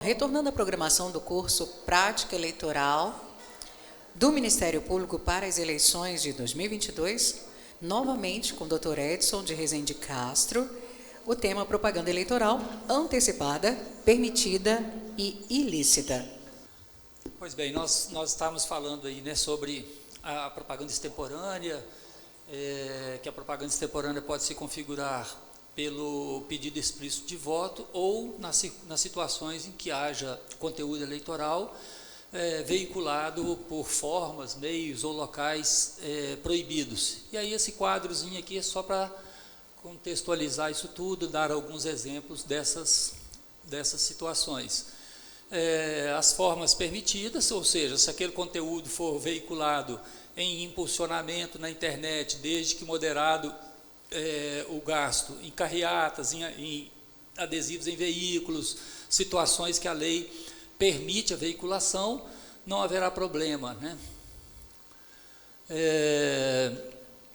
retornando à programação do curso Prática Eleitoral do Ministério Público para as eleições de 2022, novamente com o Dr. Edson de Rezende Castro, o tema propaganda eleitoral antecipada, permitida e ilícita. Pois bem, nós estávamos falando aí, né, sobre a propaganda extemporânea, que a propaganda extemporânea pode se configurar pelo pedido explícito de voto ou nas situações em que haja conteúdo eleitoral veiculado por formas, meios ou locais proibidos. E aí esse quadrozinho aqui é só para contextualizar isso tudo, dar alguns exemplos dessas situações. As formas permitidas, ou seja, se aquele conteúdo for veiculado em impulsionamento na internet, desde que moderado o gasto em carreatas, em adesivos em veículos, situações que a lei permite a veiculação, não haverá problema, né?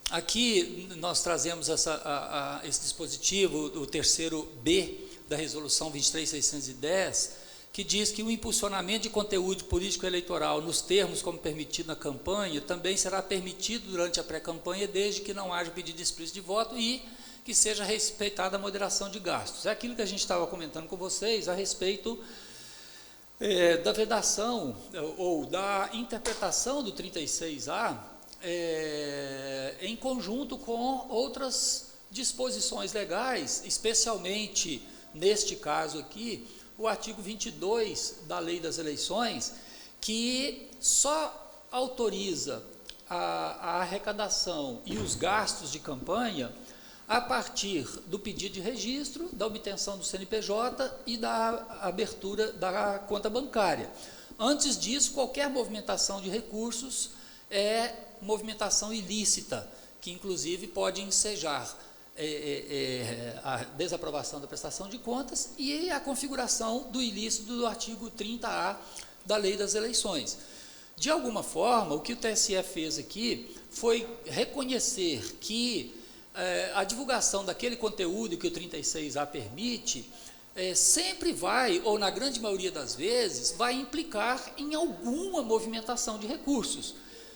Aqui nós trazemos esse dispositivo, o terceiro B da resolução 23.610, que diz que o impulsionamento de conteúdo político eleitoral nos termos como permitido na campanha também será permitido durante a pré-campanha, desde que não haja pedido explícito de voto e que seja respeitada a moderação de gastos. É aquilo que a gente estava comentando com vocês a respeito da vedação ou da interpretação do 36A em conjunto com outras disposições legais, especialmente neste caso aqui, o artigo 22 da Lei das Eleições, que só autoriza a arrecadação e os gastos de campanha a partir do pedido de registro, da obtenção do CNPJ e da abertura da conta bancária. Antes disso, qualquer movimentação de recursos é movimentação ilícita, que inclusive pode ensejar a desaprovação da prestação de contas e a configuração do ilícito do artigo 30A da Lei das Eleições. De alguma forma, o que o TSE fez aqui foi reconhecer que a divulgação daquele conteúdo que o 36A permite sempre vai, ou na grande maioria das vezes, vai implicar em alguma movimentação de recursos.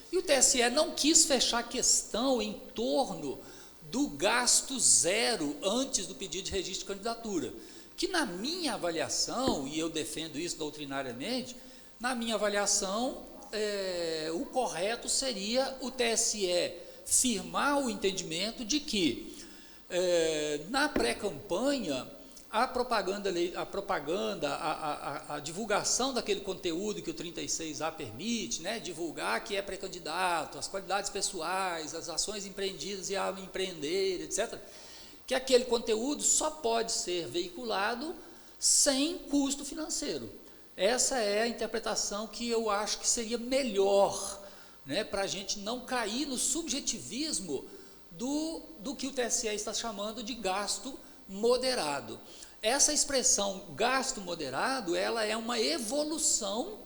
E o TSE não quis fechar a questão em torno do gasto zero antes do pedido de registro de candidatura, que na minha avaliação, e eu defendo isso doutrinariamente, na minha avaliação, o correto seria o TSE firmar o entendimento de que, na pré-campanha, a divulgação daquele conteúdo que o 36A permite, né, divulgar que é pré-candidato, as qualidades pessoais, as ações empreendidas e a empreender, etc., que aquele conteúdo só pode ser veiculado sem custo financeiro. Essa é a interpretação que eu acho que seria melhor, né, para a gente não cair no subjetivismo do que o TSE está chamando de gasto moderado. Essa expressão gasto moderado, ela é uma evolução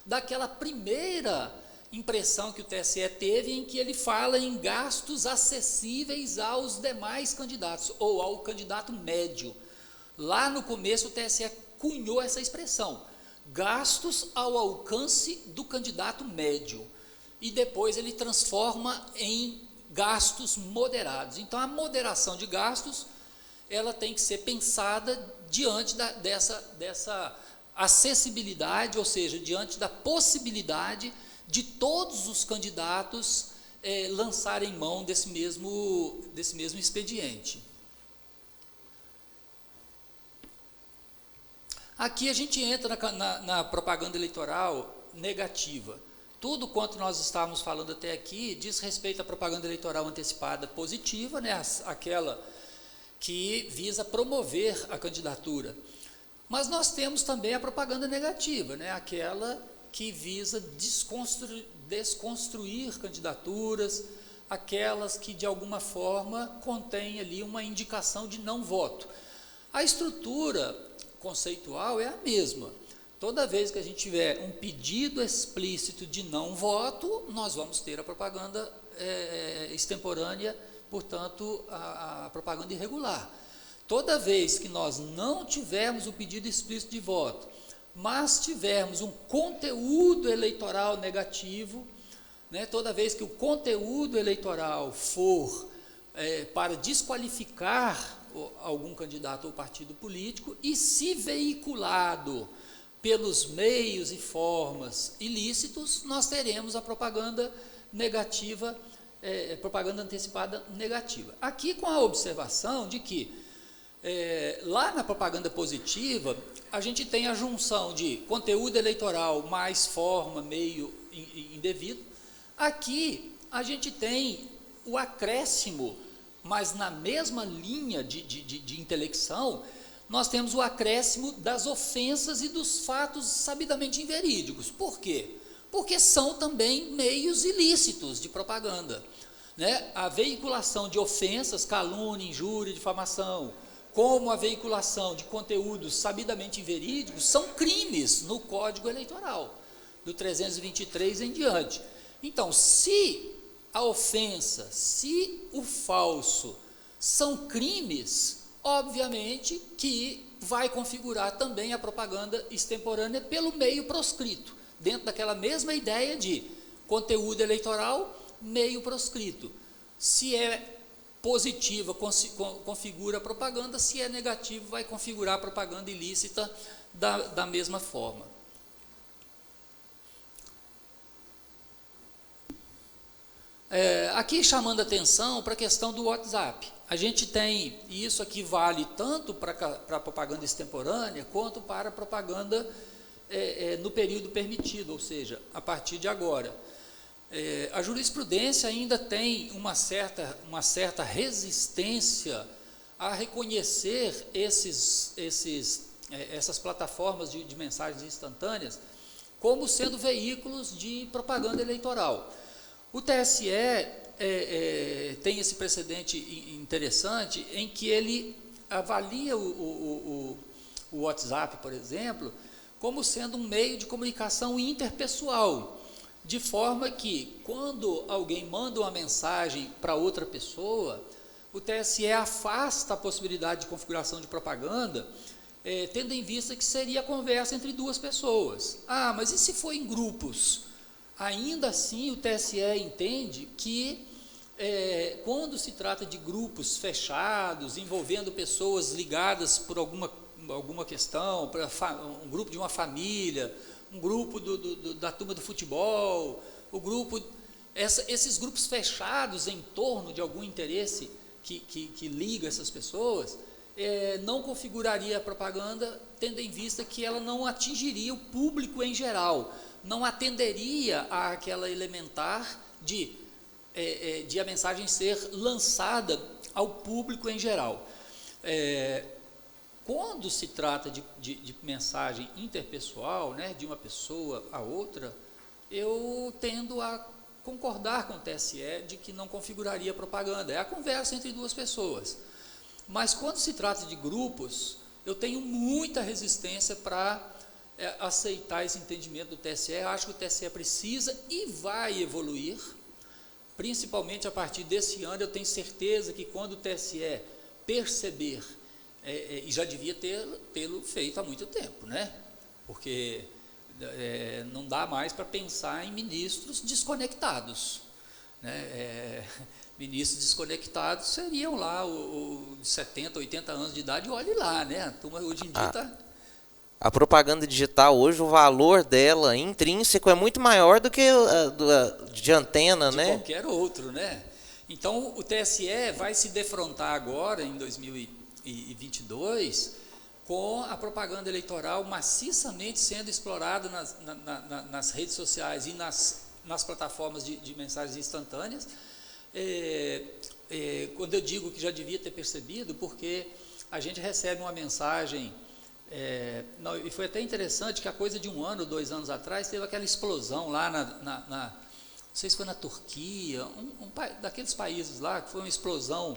daquela primeira impressão que o TSE teve, em que ele fala em gastos acessíveis aos demais candidatos, ou ao candidato médio. Lá no começo o TSE cunhou essa expressão, gastos ao alcance do candidato médio, e depois ele transforma em gastos moderados. Então a moderação de gastos, ela tem que ser pensada diante dessa acessibilidade, ou seja, diante da possibilidade de todos os candidatos lançarem mão desse mesmo expediente. Aqui a gente entra na propaganda eleitoral negativa. Tudo quanto nós estávamos falando até aqui diz respeito à propaganda eleitoral antecipada positiva, né, aquela que visa promover a candidatura. Mas nós temos também a propaganda negativa, né, aquela que visa desconstruir candidaturas, aquelas que de alguma forma contêm ali uma indicação de não voto. A estrutura conceitual é a mesma. Toda vez que a gente tiver um pedido explícito de não voto, nós vamos ter a propaganda extemporânea, portanto, a propaganda irregular. Toda vez que nós não tivermos o pedido explícito de voto, mas tivermos um conteúdo eleitoral negativo, né, toda vez que o conteúdo eleitoral for para desqualificar algum candidato ou partido político, e se veiculado pelos meios e formas ilícitos, nós teremos a propaganda negativa, propaganda antecipada negativa. Aqui com a observação de que, lá na propaganda positiva, a gente tem a junção de conteúdo eleitoral mais forma, meio indevido. Aqui a gente tem o acréscimo, mas na mesma linha de intelecção, nós temos o acréscimo das ofensas e dos fatos sabidamente inverídicos. Por quê? Porque são também meios ilícitos de propaganda, né? A veiculação de ofensas, calúnia, injúria, difamação, como a veiculação de conteúdos sabidamente inverídicos, são crimes no Código Eleitoral, do 323 em diante. Então, se a ofensa, se o falso são crimes, obviamente que vai configurar também a propaganda extemporânea pelo meio proscrito, dentro daquela mesma ideia de conteúdo eleitoral, meio proscrito. Se é positiva, configura a propaganda; se é negativo, vai configurar a propaganda ilícita da mesma forma. Aqui chamando atenção para a questão do WhatsApp. A gente tem, e isso aqui vale tanto para a propaganda extemporânea, quanto para a propaganda no período permitido, ou seja, a partir de agora. A jurisprudência ainda tem uma certa resistência a reconhecer essas plataformas de mensagens instantâneas como sendo veículos de propaganda eleitoral. O TSE tem esse precedente interessante em que ele avalia o WhatsApp, por exemplo, como sendo um meio de comunicação interpessoal, de forma que, quando alguém manda uma mensagem para outra pessoa, o TSE afasta a possibilidade de configuração de propaganda, tendo em vista que seria a conversa entre duas pessoas. Ah, mas e se for em grupos? Ainda assim, o TSE entende que, quando se trata de grupos fechados, envolvendo pessoas ligadas por alguma questão, um grupo de uma família, um grupo da turma do futebol, esses grupos fechados em torno de algum interesse que liga essas pessoas, não configuraria a propaganda, tendo em vista que ela não atingiria o público em geral, não atenderia àquela elementar de a mensagem ser lançada ao público em geral. Quando se trata de mensagem interpessoal, né, de uma pessoa a outra, eu tendo a concordar com o TSE de que não configuraria propaganda, é a conversa entre duas pessoas. Mas quando se trata de grupos, eu tenho muita resistência para aceitar esse entendimento do TSE. Eu acho que o TSE precisa e vai evoluir, principalmente a partir desse ano. Eu tenho certeza que quando o TSE perceber, e já devia tê-lo feito há muito tempo, né? Porque não dá mais para pensar em ministros desconectados, né? Ministros desconectados seriam lá de 70, 80 anos de idade, olhe lá, né? A turma hoje em dia está... A propaganda digital hoje, o valor dela intrínseco é muito maior do que de antena, né? De qualquer outro, né? Então, o TSE vai se defrontar agora, em 2022, com a propaganda eleitoral maciçamente sendo explorada nas redes sociais e nas plataformas de mensagens instantâneas. Quando eu digo que já devia ter percebido, porque a gente recebe uma mensagem, e foi até interessante que a coisa de 1 ano, 2 anos atrás, teve aquela explosão lá não sei se foi na Turquia, daqueles países lá, que foi uma explosão,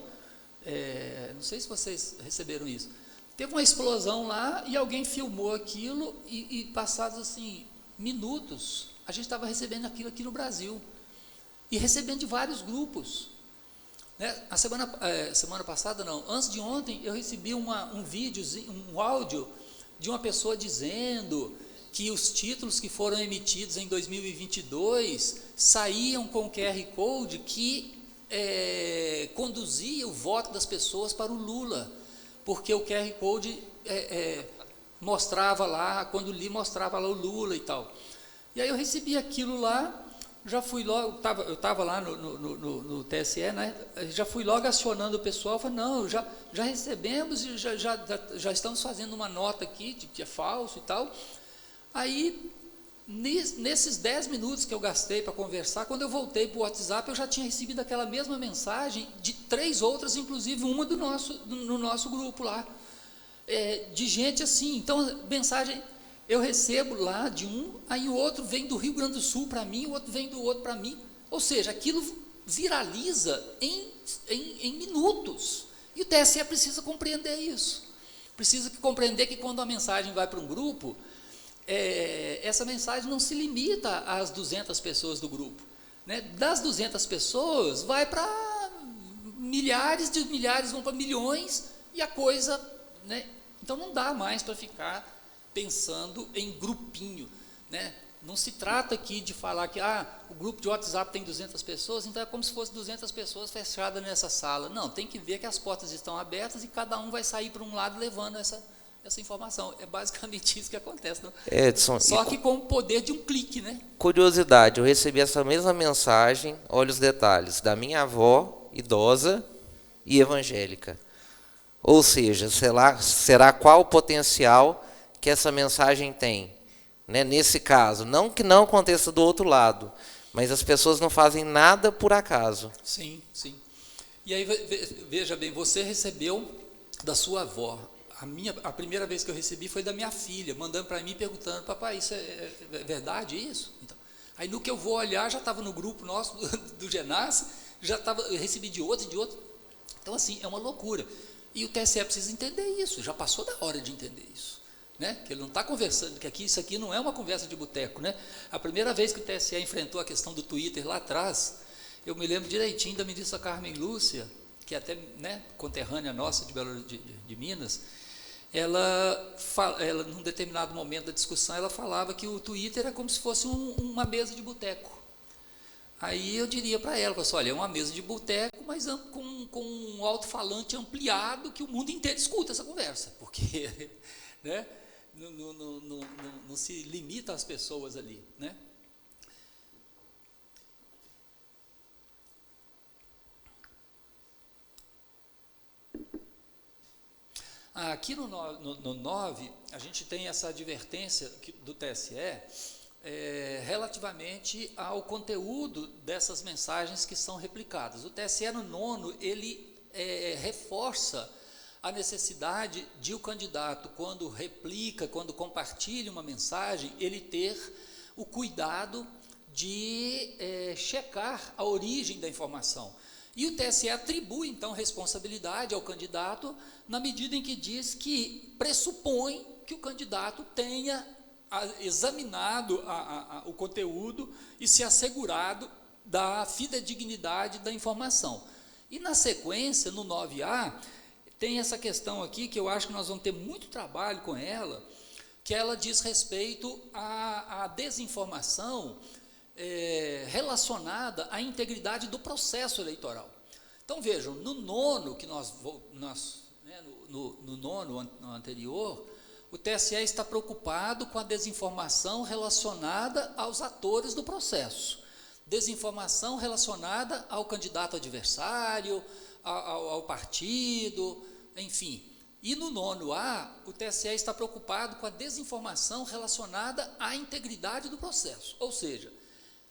não sei se vocês receberam isso. Teve uma explosão lá e alguém filmou aquilo e passados assim, minutos, a gente estava recebendo aquilo aqui no Brasil. E recebendo de vários grupos. Né? A semana passada, não, antes de ontem, eu recebi um vídeo, um áudio de uma pessoa dizendo que os títulos que foram emitidos em 2022 saíam com o QR Code que conduzia o voto das pessoas para o Lula, porque o QR Code mostrava lá, quando li, mostrava lá o Lula e tal. E aí eu recebi aquilo lá, já fui logo, eu estava lá no TSE, né? Já fui logo acionando o pessoal, falei, não, já recebemos, já estamos fazendo uma nota aqui, de que é falso e tal. Aí, nesses 10 minutos que eu gastei para conversar, quando eu voltei para o WhatsApp, eu já tinha recebido aquela mesma mensagem de 3 outras, inclusive uma no nosso grupo lá, de gente assim. Então, mensagem... Eu recebo lá de um, aí o outro vem do Rio Grande do Sul para mim, o outro vem do outro para mim. Ou seja, aquilo viraliza em minutos. E o TSE precisa compreender isso. Precisa compreender que quando a mensagem vai para um grupo, essa mensagem não se limita às 200 pessoas do grupo. Né? Das 200 pessoas, vai para milhares de milhares, vão para milhões, e a coisa... Né? Então, não dá mais para ficar... pensando em grupinho, né? Não se trata aqui de falar que o grupo de WhatsApp tem 200 pessoas, então é como se fosse 200 pessoas fechadas nessa sala. Não, tem que ver que as portas estão abertas e cada um vai sair para um lado levando essa informação. É basicamente isso que acontece. Não? Edson, só que com o poder de um clique, né? Curiosidade, eu recebi essa mesma mensagem, olha os detalhes, da minha avó, idosa e evangélica. Ou seja, será qual o potencial que essa mensagem tem, né? Nesse caso, não que não aconteça do outro lado, mas as pessoas não fazem nada por acaso. Sim, sim. E aí, veja bem, você recebeu da sua avó. A primeira vez que eu recebi foi da minha filha, mandando para mim, perguntando, papai, isso é verdade isso? Então, aí no que eu vou olhar, já estava no grupo nosso do Genas, eu recebi de outro e de outro. Então, assim, é uma loucura. E o TSE precisa entender isso, já passou da hora de entender isso. Né? Que ele não está conversando, que isso aqui não é uma conversa de boteco, né? A primeira vez que o TSE enfrentou a questão do Twitter lá atrás, eu me lembro direitinho da ministra Carmen Lúcia, que é até, né, conterrânea nossa de Minas, ela, num determinado momento da discussão, ela falava que o Twitter é como se fosse uma mesa de boteco. Aí eu diria para ela, olha, é uma mesa de boteco, mas com um alto-falante ampliado, que o mundo inteiro escuta essa conversa, porque... né? Não se limita às pessoas ali, né? Aqui no 9, a gente tem essa advertência do TSE relativamente ao conteúdo dessas mensagens que são replicadas. O TSE no 9, ele reforça a necessidade de o candidato, quando replica, quando compartilha uma mensagem, ele ter o cuidado de checar a origem da informação. E o TSE atribui, então, responsabilidade ao candidato, na medida em que diz que pressupõe que o candidato tenha examinado o conteúdo e se assegurado da fidedignidade da informação. E, na sequência, no 9A, tem essa questão aqui, que eu acho que nós vamos ter muito trabalho com ela, que ela diz respeito à desinformação relacionada à integridade do processo eleitoral. Então, vejam, no 9, que no 9 anterior, o TSE está preocupado com a desinformação relacionada aos atores do processo, desinformação relacionada ao candidato adversário, ao partido, enfim. E no 9A, o TSE está preocupado com a desinformação relacionada à integridade do processo. Ou seja,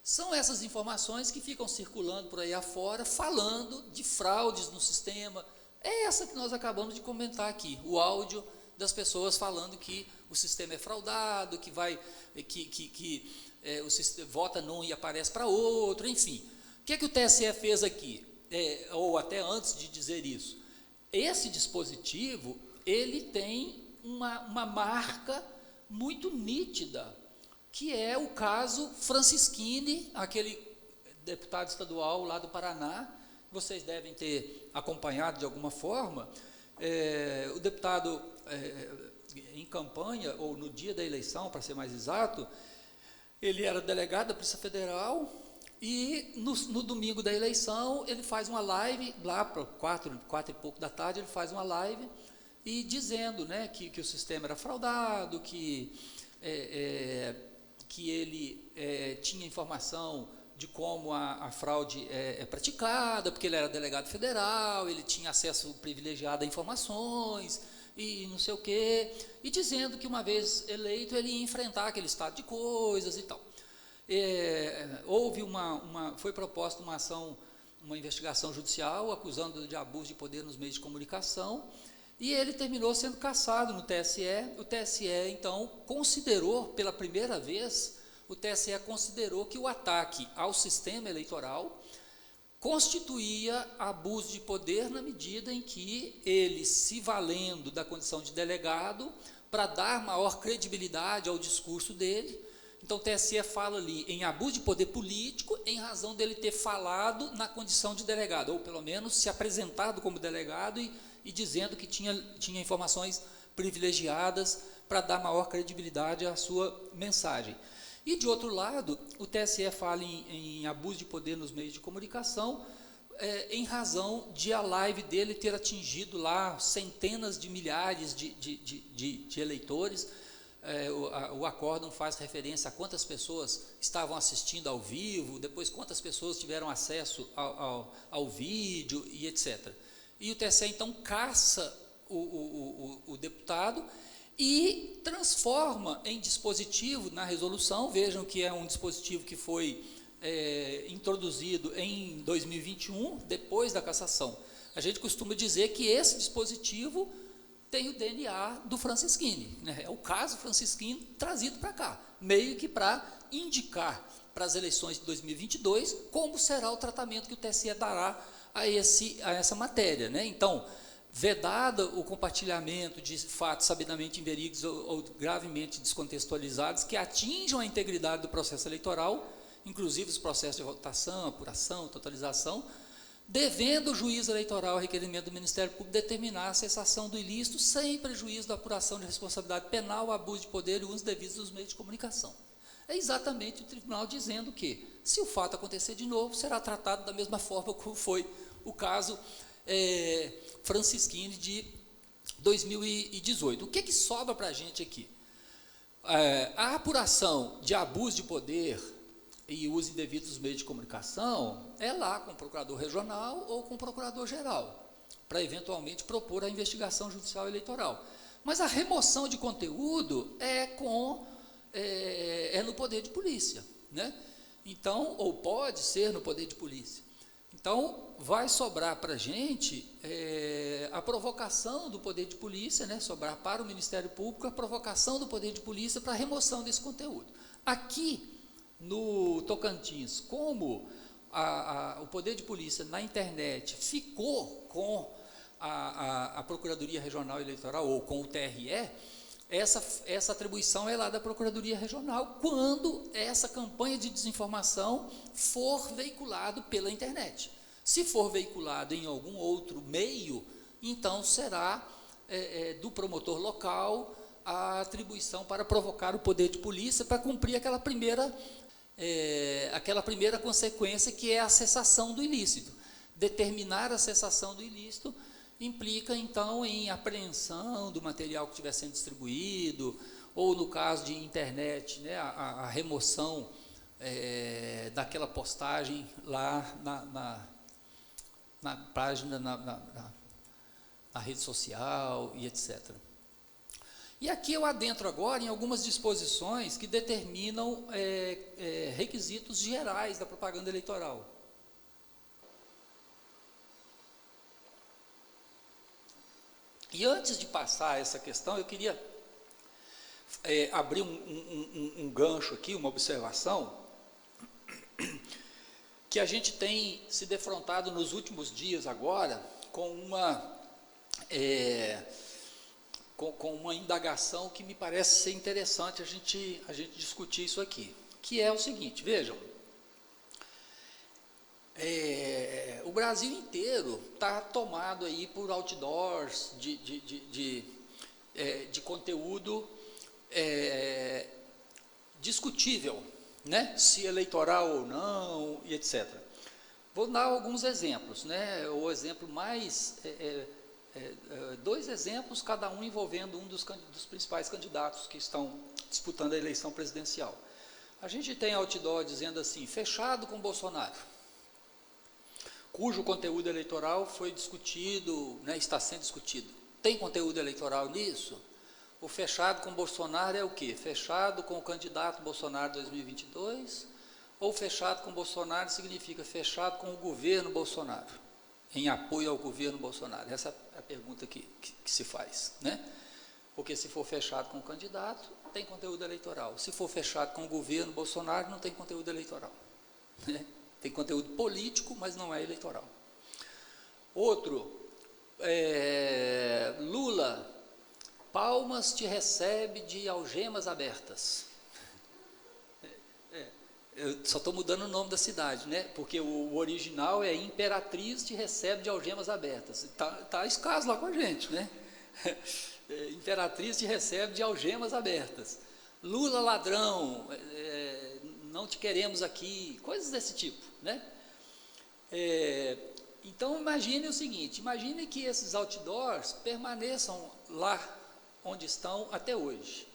são essas informações que ficam circulando por aí afora, falando de fraudes no sistema. É essa que nós acabamos de comentar aqui, o áudio das pessoas falando que o sistema é fraudado, que o sistema vota num e aparece para outro, enfim. O que o TSE fez aqui? Ou até antes de dizer isso, esse dispositivo, ele tem uma marca muito nítida, que é o caso Francischini, aquele deputado estadual lá do Paraná, vocês devem ter acompanhado de alguma forma. O deputado em campanha, ou no dia da eleição, para ser mais exato, ele era delegado da Polícia Federal, e no domingo da eleição ele faz uma live, lá para 4 e pouco da tarde, ele faz uma live, e dizendo, né, que o sistema era fraudado, que ele tinha informação de como a fraude é praticada, porque ele era delegado federal, ele tinha acesso privilegiado a informações, e não sei o quê, e dizendo que uma vez eleito ele ia enfrentar aquele estado de coisas e tal. Foi proposta uma ação, uma investigação judicial, acusando de abuso de poder nos meios de comunicação, e ele terminou sendo cassado no TSE. O TSE, então, considerou, pela primeira vez, o TSE considerou que o ataque ao sistema eleitoral constituía abuso de poder na medida em que ele, se valendo da condição de delegado, para dar maior credibilidade ao discurso dele. Então o TSE fala ali em abuso de poder político em razão dele ter falado na condição de delegado, ou pelo menos se apresentado como delegado e dizendo que tinha informações privilegiadas para dar maior credibilidade à sua mensagem. E, de outro lado, o TSE fala em abuso de poder nos meios de comunicação, em razão de a live dele ter atingido lá centenas de milhares de eleitores. O acórdão faz referência a quantas pessoas estavam assistindo ao vivo, depois quantas pessoas tiveram acesso ao vídeo e etc. E o TSE, então, caça o deputado e transforma em dispositivo na resolução. Vejam que é um dispositivo que foi introduzido em 2021, depois da cassação. A gente costuma dizer que esse dispositivo tem o DNA do Francisquini, né? É o caso Francisquini trazido para cá, meio que para indicar para as eleições de 2022 como será o tratamento que o TSE dará a essa matéria, né? Então, vedado o compartilhamento de fatos sabidamente inverídicos ou gravemente descontextualizados que atinjam a integridade do processo eleitoral, inclusive os processos de votação, apuração, totalização, devendo o juiz eleitoral, a requerimento do Ministério Público, determinar a cessação do ilícito sem prejuízo da apuração de responsabilidade penal, abuso de poder e uso devido dos meios de comunicação. É exatamente o tribunal dizendo que, se o fato acontecer de novo, será tratado da mesma forma como foi o caso Francisquini de 2018. O que sobra para a gente aqui? A apuração de abuso de poder e uso indevido dos meios de comunicação é lá com o procurador regional ou com o procurador-geral, para eventualmente propor a investigação judicial eleitoral. Mas a remoção de conteúdo é no poder de polícia, né? Então, ou pode ser no poder de polícia. Então, vai sobrar para a gente a provocação do poder de polícia, né? Sobrar para o Ministério Público a provocação do poder de polícia para a remoção desse conteúdo. Aqui, no Tocantins, como o poder de polícia na internet ficou com a Procuradoria Regional Eleitoral, ou com o TRE, essa atribuição é lá da Procuradoria Regional, quando essa campanha de desinformação for veiculado pela internet. Se for veiculado em algum outro meio, então será do promotor local a atribuição para provocar o poder de polícia para cumprir aquela primeira consequência, que é a cessação do ilícito. Determinar a cessação do ilícito implica, então, em apreensão do material que estiver sendo distribuído, ou, no caso de internet, né, a remoção daquela postagem lá na página, na rede social e etc. E aqui eu adentro agora em algumas disposições que determinam requisitos gerais da propaganda eleitoral. E antes de passar essa questão, eu queria abrir um gancho aqui, uma observação, que a gente tem se defrontado nos últimos dias agora com uma indagação que me parece ser interessante a gente discutir isso aqui, que é o seguinte: vejam, o Brasil inteiro está tomado aí por outdoors de conteúdo discutível, né? Se eleitoral ou não, e etc. Vou dar alguns exemplos, né? O exemplo mais... dois exemplos, cada um envolvendo um dos principais candidatos que estão disputando a eleição presidencial. A gente tem outdoor dizendo assim, fechado com Bolsonaro, cujo conteúdo eleitoral foi discutido, né, está sendo discutido. Tem conteúdo eleitoral nisso? O fechado com Bolsonaro é o quê? Fechado com o candidato Bolsonaro 2022? Ou fechado com Bolsonaro significa fechado com o governo Bolsonaro, em apoio ao governo Bolsonaro? Essa é a pergunta que se faz, né? Porque se for fechado com o candidato, tem conteúdo eleitoral. Se for fechado com o governo Bolsonaro, não tem conteúdo eleitoral, né? Tem conteúdo político, mas não é eleitoral. Outro, Lula, Palmas te recebe de algemas abertas. Eu só estou mudando o nome da cidade, né? Porque o original é Imperatriz te recebe de algemas abertas. Está escasso lá com a gente, né? Imperatriz te recebe de algemas abertas. Lula ladrão, não te queremos aqui, coisas desse tipo, né? Então imagine o seguinte, imagine que esses outdoors permaneçam lá onde estão até hoje.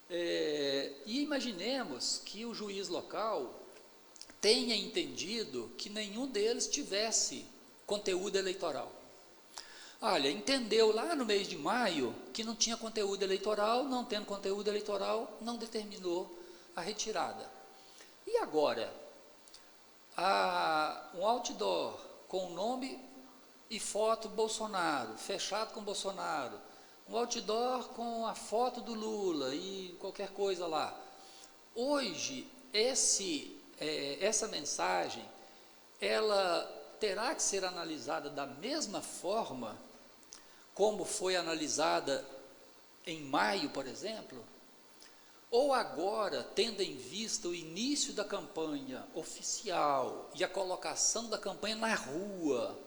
E imaginemos que o juiz local tenha entendido que nenhum deles tivesse conteúdo eleitoral. Olha, entendeu lá no mês de maio que não tinha conteúdo eleitoral, não tendo conteúdo eleitoral, não determinou a retirada. E agora, um outdoor com o nome e foto Bolsonaro, fechado com Bolsonaro, um outdoor com a foto do Lula e qualquer coisa lá. Hoje, essa mensagem, ela terá que ser analisada da mesma forma como foi analisada em maio, por exemplo, ou agora, tendo em vista o início da campanha oficial e a colocação da campanha na rua,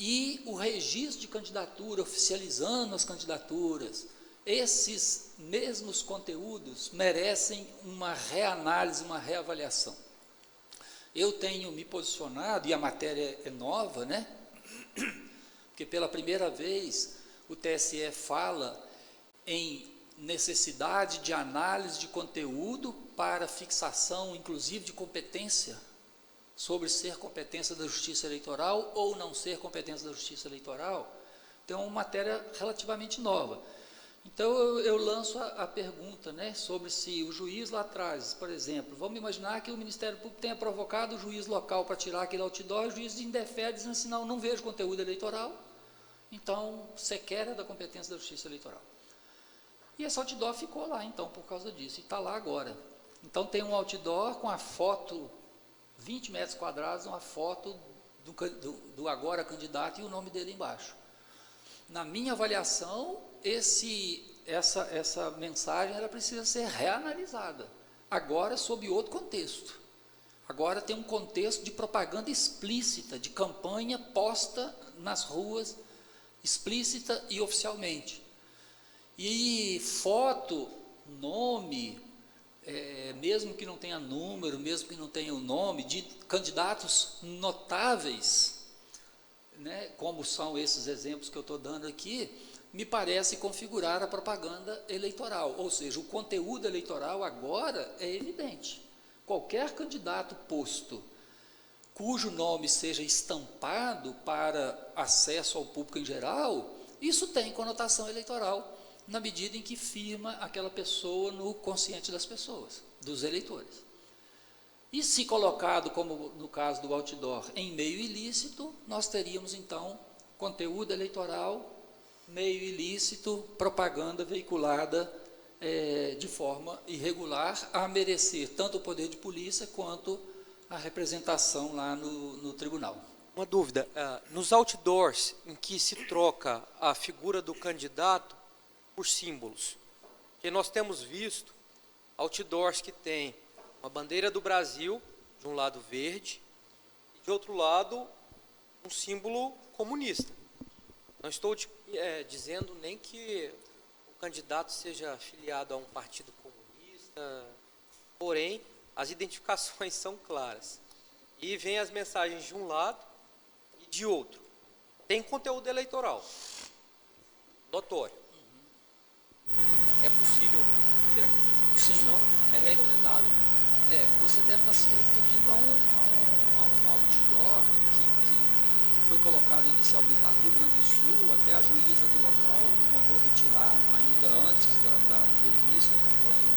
e o registro de candidatura, oficializando as candidaturas, esses mesmos conteúdos merecem uma reanálise, uma reavaliação. Eu tenho me posicionado, e a matéria é nova, né? Porque pela primeira vez o TSE fala em necessidade de análise de conteúdo para fixação, inclusive, de competência, sobre ser competência da Justiça Eleitoral ou não ser competência da Justiça Eleitoral. Então, é uma matéria relativamente nova. Então, eu lanço a pergunta, né, sobre se o juiz lá atrás, por exemplo, vamos imaginar que o Ministério Público tenha provocado o juiz local para tirar aquele outdoor, o juiz indefere, dizendo assim, não vejo conteúdo eleitoral, então, sequer é da competência da Justiça Eleitoral. E esse outdoor ficou lá, então, por causa disso, e está lá agora. Então, tem um outdoor com a foto, 20 metros quadrados, uma foto do agora candidato e o nome dele embaixo. Na minha avaliação, essa mensagem ela precisa ser reanalisada, agora sob outro contexto. Agora tem um contexto de propaganda explícita, de campanha posta nas ruas, explícita e oficialmente. E foto, nome, mesmo que não tenha número, mesmo que não tenha o nome, de candidatos notáveis, né, como são esses exemplos que eu estou dando aqui, me parece configurar a propaganda eleitoral, ou seja, o conteúdo eleitoral agora é evidente. Qualquer candidato posto, cujo nome seja estampado para acesso ao público em geral, isso tem conotação eleitoral, na medida em que firma aquela pessoa no consciente das pessoas, dos eleitores. E se colocado, como no caso do outdoor, em meio ilícito, nós teríamos então conteúdo eleitoral, meio ilícito, propaganda veiculada de forma irregular, a merecer tanto o poder de polícia quanto a representação lá no tribunal. Uma dúvida, nos outdoors em que se troca a figura do candidato por símbolos, que nós temos visto outdoors que tem uma bandeira do Brasil, de um lado verde, e de outro lado um símbolo comunista. Não estou dizendo nem que o candidato seja afiliado a um partido comunista, porém, as identificações são claras. E vem as mensagens de um lado e de outro. Tem conteúdo eleitoral, notório. É possível ter a restituição? É recomendável? Você deve estar se referindo a um outdoor que foi colocado inicialmente lá no Rio Grande do Sul, até a juíza do local mandou retirar, ainda antes do início da campanha,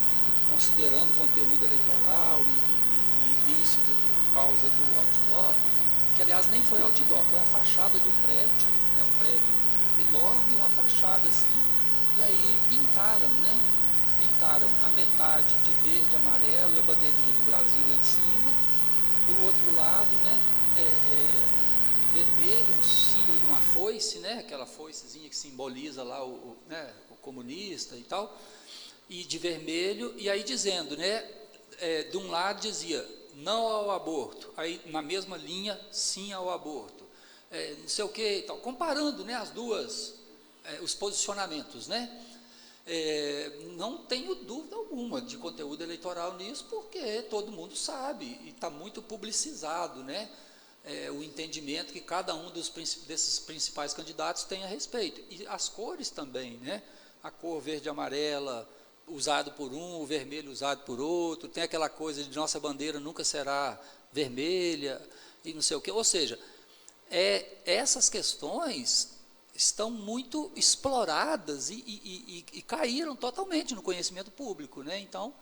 considerando o conteúdo eleitoral e ilícito por causa do outdoor, que aliás nem foi outdoor, foi a fachada de um prédio, um prédio enorme, uma fachada assim, e aí pintaram, pintaram a metade de verde e amarelo e a bandeirinha do Brasil lá em cima, do outro lado, vermelho, um símbolo de uma foice, aquela foicezinha que simboliza lá o comunista e tal, e de vermelho, e aí dizendo, de um lado dizia não ao aborto, aí na mesma linha sim ao aborto, não sei o que e tal, comparando as duas, os posicionamentos, não tenho dúvida alguma de conteúdo eleitoral nisso, porque todo mundo sabe, e está muito publicizado, o entendimento que cada um desses principais candidatos tem a respeito, e as cores também, a cor verde e amarela, usado por um, o vermelho usado por outro, tem aquela coisa de nossa bandeira nunca será vermelha, e não sei o quê, ou seja, essas questões estão muito exploradas e caíram totalmente no conhecimento público, então,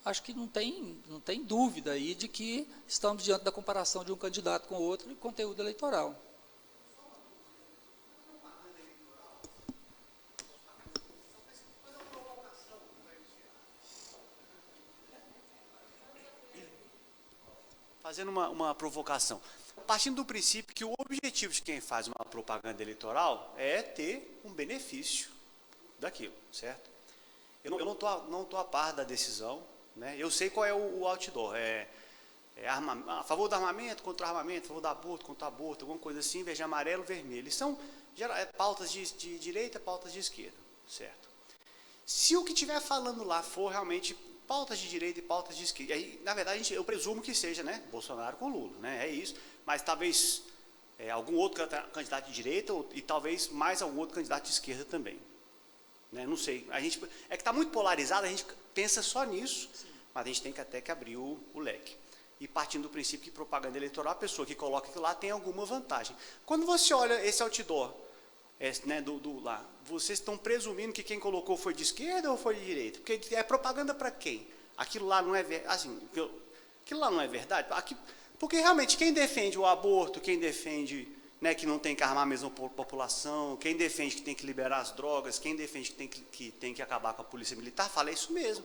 acho que não tem dúvida aí de que estamos diante da comparação de um candidato com o outro e conteúdo eleitoral. Fazendo uma provocação. Partindo do princípio que o objetivo de quem faz uma propaganda eleitoral é ter um benefício daquilo, certo? Eu não tô a par da decisão, Eu sei qual é o outdoor, a favor do armamento, contra o armamento, a favor do aborto, contra o aborto, alguma coisa assim, verde, amarelo, vermelho. São pautas de direita, pautas de esquerda, certo? Se o que estiver falando lá for realmente pautas de direita e pautas de esquerda, aí, na verdade, eu presumo que seja, Bolsonaro com Lula, é isso, mas talvez algum outro candidato de direita e talvez mais algum outro candidato de esquerda também, não sei, é que está muito polarizado, a gente pensa só nisso, sim, mas a gente tem que até que abrir o leque, e partindo do princípio que propaganda eleitoral, a pessoa que coloca aquilo lá tem alguma vantagem. Quando você olha esse outdoor, lá, vocês estão presumindo que quem colocou foi de esquerda ou foi de direita? Porque é propaganda para quem? Aquilo lá não é assim, aquilo lá não é verdade? Porque realmente quem defende o aborto, quem defende que não tem que armar a mesma população, quem defende que tem que liberar as drogas, quem defende que tem que acabar com a polícia militar, fala isso mesmo.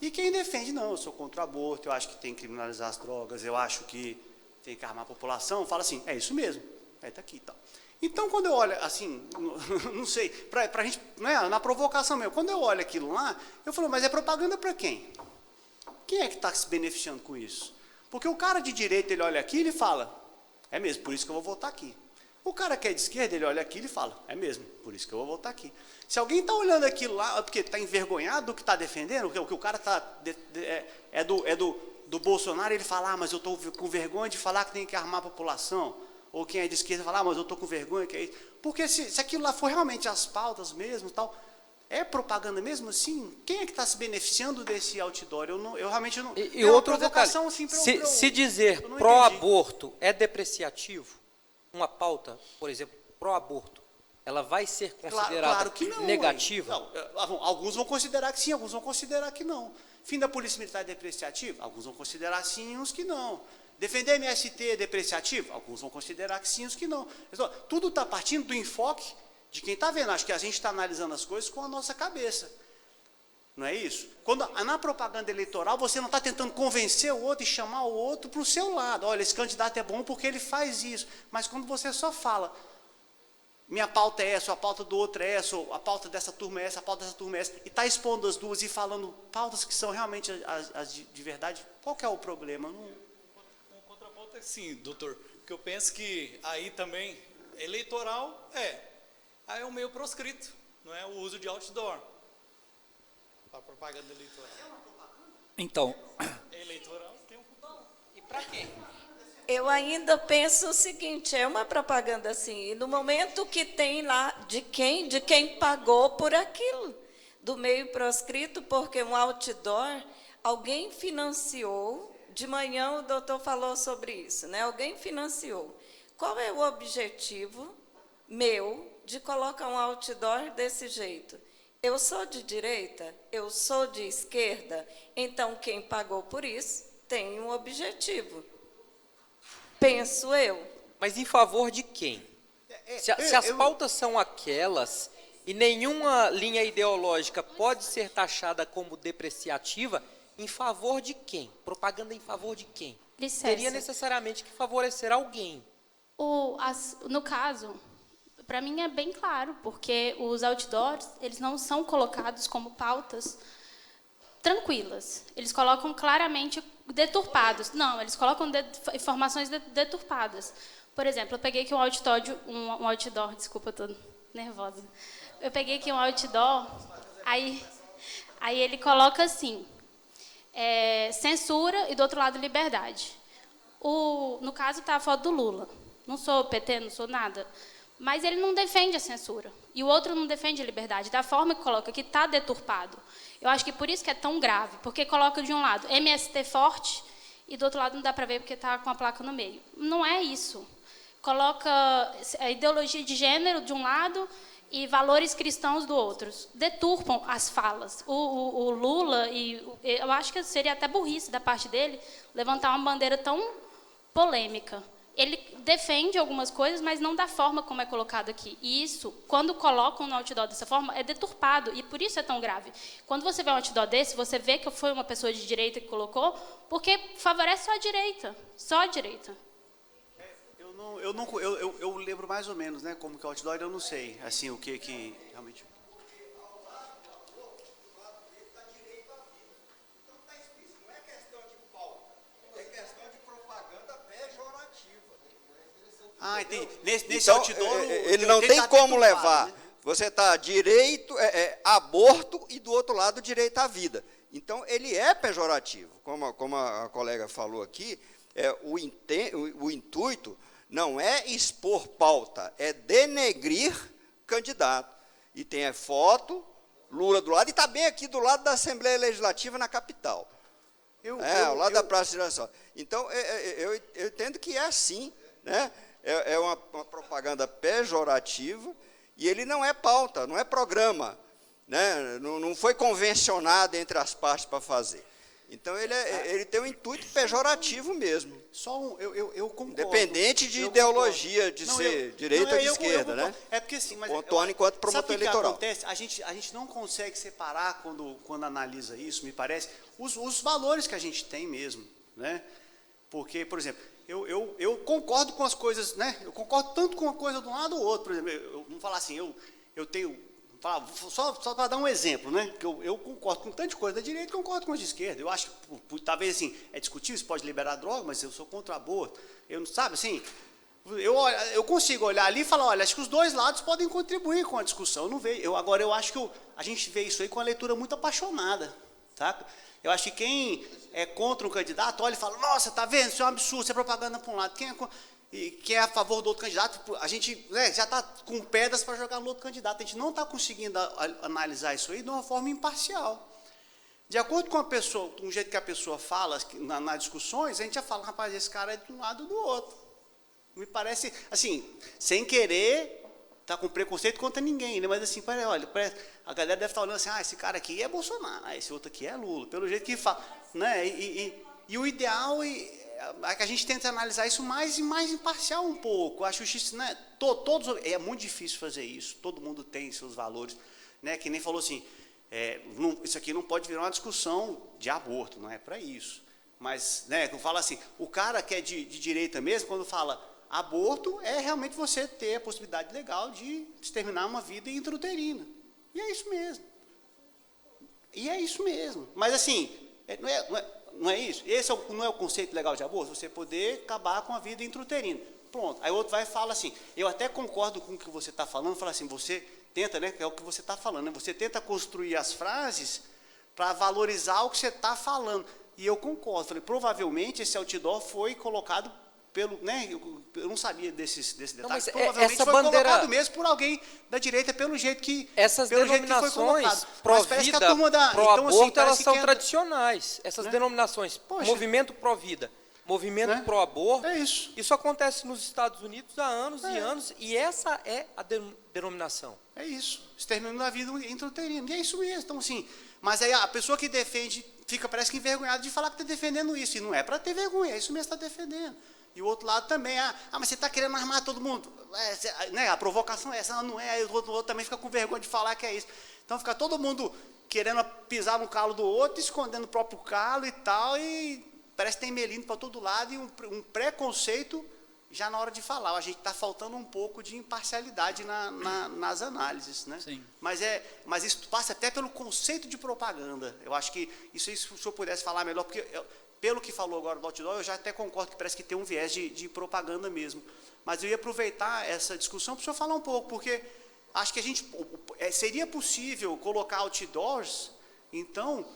E quem defende, não, eu sou contra o aborto, eu acho que tem que criminalizar as drogas, eu acho que tem que armar a população, fala assim, é isso mesmo, está aqui e tal. Então, quando eu olho, assim, não sei, para a gente, na provocação mesmo, quando eu olho aquilo lá, eu falo, mas é propaganda para quem? Quem é que está se beneficiando com isso? Porque o cara de direita, ele olha aqui e ele fala, é mesmo, por isso que eu vou votar aqui. O cara que é de esquerda, ele olha aqui e fala, é mesmo, por isso que eu vou votar aqui. Se alguém está olhando aquilo lá, porque está envergonhado do que está defendendo, porque o cara do Bolsonaro, ele fala, mas eu estou com vergonha de falar que tem que armar a população. Ou quem é de esquerda fala, mas eu estou com vergonha, que é isso. Porque se aquilo lá for realmente as pautas mesmo, tal, é propaganda mesmo assim? Quem é que está se beneficiando desse outdoor? Eu realmente não... E outro detalhe, assim, se dizer pró-aborto é depreciativo, uma pauta, por exemplo, pró-aborto, ela vai ser considerada claro que não, negativa? Não, alguns vão considerar que sim, alguns vão considerar que não. Fim da polícia militar é depreciativo? Alguns vão considerar sim, uns que não. Defender MST é depreciativo? Alguns vão considerar que sim, uns que não. Tudo está partindo do enfoque de quem está vendo. Acho que a gente está analisando as coisas com a nossa cabeça. Não é isso? Quando na propaganda eleitoral você não está tentando convencer o outro e chamar o outro para o seu lado. Olha, esse candidato é bom porque ele faz isso. Mas quando você só fala, minha pauta é essa, a pauta do outro é essa, a pauta dessa turma é essa, a pauta dessa turma é essa, e está expondo as duas e falando pautas que são realmente as de verdade, qual que é o problema? Sim, doutor, porque eu penso que aí também, eleitoral Aí é um meio proscrito, não é? O uso de outdoor para propaganda eleitoral. Então, Eleitoral tem E para quê? Eu ainda penso o seguinte, é uma propaganda assim, e no momento que tem lá de quem pagou por aquilo, do meio proscrito, porque um outdoor, alguém financiou, de manhã o doutor falou sobre isso, né? Alguém financiou. Qual é o objetivo meu de colocar um outdoor desse jeito? Eu sou de direita, eu sou de esquerda, então quem pagou por isso tem um objetivo. Penso eu. Mas em favor de quem? Se as pautas são aquelas e nenhuma linha ideológica pode ser taxada como depreciativa, em favor de quem? Propaganda em favor de quem? Licença. Teria necessariamente que favorecer alguém. No caso, para mim é bem claro, porque os outdoors, eles não são colocados como pautas tranquilas. Eles colocam claramente deturpados. Não, eles colocam informações deturpadas. Por exemplo, eu peguei aqui um outdoor, desculpa, eu estou nervosa. Eu peguei aqui um outdoor, aí ele coloca assim, censura e do outro lado liberdade. No caso está a foto do Lula. Não sou PT, não sou nada. Mas ele não defende a censura. E o outro não defende a liberdade. Da forma que coloca, que está deturpado. Eu acho que por isso que é tão grave. Porque coloca de um lado MST forte e do outro lado não dá para ver porque está com a placa no meio. Não é isso. Coloca a ideologia de gênero de um lado e valores cristãos do outro. Deturpam as falas. O Lula, eu acho que seria até burrice da parte dele levantar uma bandeira tão polêmica. Ele defende algumas coisas, mas não da forma como é colocado aqui. E isso, quando colocam no outdoor dessa forma, é deturpado, e por isso é tão grave. Quando você vê um outdoor desse, você vê que foi uma pessoa de direita que colocou, porque favorece só a direita. Só a direita. Eu lembro mais ou menos, né, como que é o outdoor, eu não sei, assim, o que realmente... Ah, entendi. Nesse Então, outdoor... ele não tem como levar. Né? Você está direito, aborto, e do outro lado, direito à vida. Então, ele é pejorativo. Como a colega falou aqui, o intuito não é expor pauta, é denegrir candidato. E tem a foto, Lula do lado, e está bem aqui do lado da Assembleia Legislativa na capital. Ao lado da Praça de Girassol. Então, eu entendo que é assim, né? É uma propaganda pejorativa, e ele não é pauta, não é programa, né? Não foi convencionado entre as partes para fazer. Então, ele tem um intuito pejorativo mesmo. Eu concordo. Independente de ideologia, de ser direita ou de esquerda, né? É porque assim, mas... O Antônio, enquanto promotor eleitoral. Sabe o que acontece? A gente não consegue separar, quando analisa isso, me parece, os valores que a gente tem mesmo, né? Porque, por exemplo, eu concordo com as coisas, né? Eu concordo tanto com uma coisa de um lado ou outro. Por exemplo, eu vamos falar assim, eu tenho... Só para dar um exemplo, né? Que eu concordo com tanta coisa da direita, concordo com as de esquerda. Eu acho que, talvez, assim, é discutível se pode liberar droga, mas eu sou contra o aborto. Eu não sabe, assim... Eu consigo olhar ali e falar, olha, acho que os dois lados podem contribuir com a discussão. Eu não vejo. Agora, eu acho que a gente vê isso aí com uma leitura muito apaixonada, tá? Eu acho que quem é contra um candidato olha e fala, nossa, tá vendo? Isso é um absurdo, isso é propaganda para um lado. Quem é a favor do outro candidato, a gente já está com pedras para jogar no outro candidato. A gente não está conseguindo analisar isso aí de uma forma imparcial. De acordo com o jeito que a pessoa fala nas discussões, a gente já fala, rapaz, esse cara é de um lado ou do outro. Me parece, assim, sem querer, tá com preconceito contra ninguém, né? Mas assim, olha, a galera deve estar olhando assim, esse cara aqui é Bolsonaro, esse outro aqui é Lula, pelo jeito que fala, né? E o ideal é que a gente tenta analisar isso mais imparcial um pouco. Eu acho que, né, é muito difícil fazer isso, todo mundo tem seus valores, né? Que nem falou assim, isso aqui não pode virar uma discussão de aborto, não é para isso. Mas, né, eu falo assim, o cara que é de direita mesmo, quando fala aborto, é realmente você ter a possibilidade legal de exterminar uma vida intrauterina. E é isso mesmo. Mas, assim, não é isso. Esse não é o conceito legal de aborto, você poder acabar com a vida intrauterina. Pronto. Aí o outro vai e fala assim, eu até concordo com o que você está falando, fala assim, você tenta, né, que é o que você está falando, né, você tenta construir as frases para valorizar o que você está falando. E eu concordo, falei, provavelmente esse outdoor foi colocado pelo, né, eu não sabia desse detalhe, mas provavelmente essa foi bandeira, colocado mesmo por alguém da direita, pelo jeito que essas pelo jeito que foi denominações colocado. pró-vida, Então, pró-aborto, elas parece são que tradicionais. Essas né? denominações, Poxa. movimento pró-vida, movimento Né? pró-aborto, É isso. isso acontece nos Estados Unidos há anos e anos, e essa é a denominação. É isso, extermínio da vida intrauterina, e é isso mesmo. Então, assim, mas aí a pessoa que defende fica, parece que envergonhada de falar que está defendendo isso, e não é para ter vergonha, é isso mesmo que está defendendo. E o outro lado também, mas você está querendo armar todo mundo, né, a provocação é essa, não é, aí o outro também fica com vergonha de falar que é isso. Então fica todo mundo querendo pisar no calo do outro, escondendo o próprio calo e tal, e parece que tem melindre para todo lado, e um preconceito já na hora de falar. A gente está faltando um pouco de imparcialidade nas análises, né? Sim. Mas isso passa até pelo conceito de propaganda. Eu acho que isso aí, se o senhor pudesse falar melhor, porque pelo que falou agora do outdoor, eu já até concordo que parece que tem um viés de propaganda mesmo. Mas eu ia aproveitar essa discussão para o senhor falar um pouco, porque acho que seria possível colocar outdoors, então,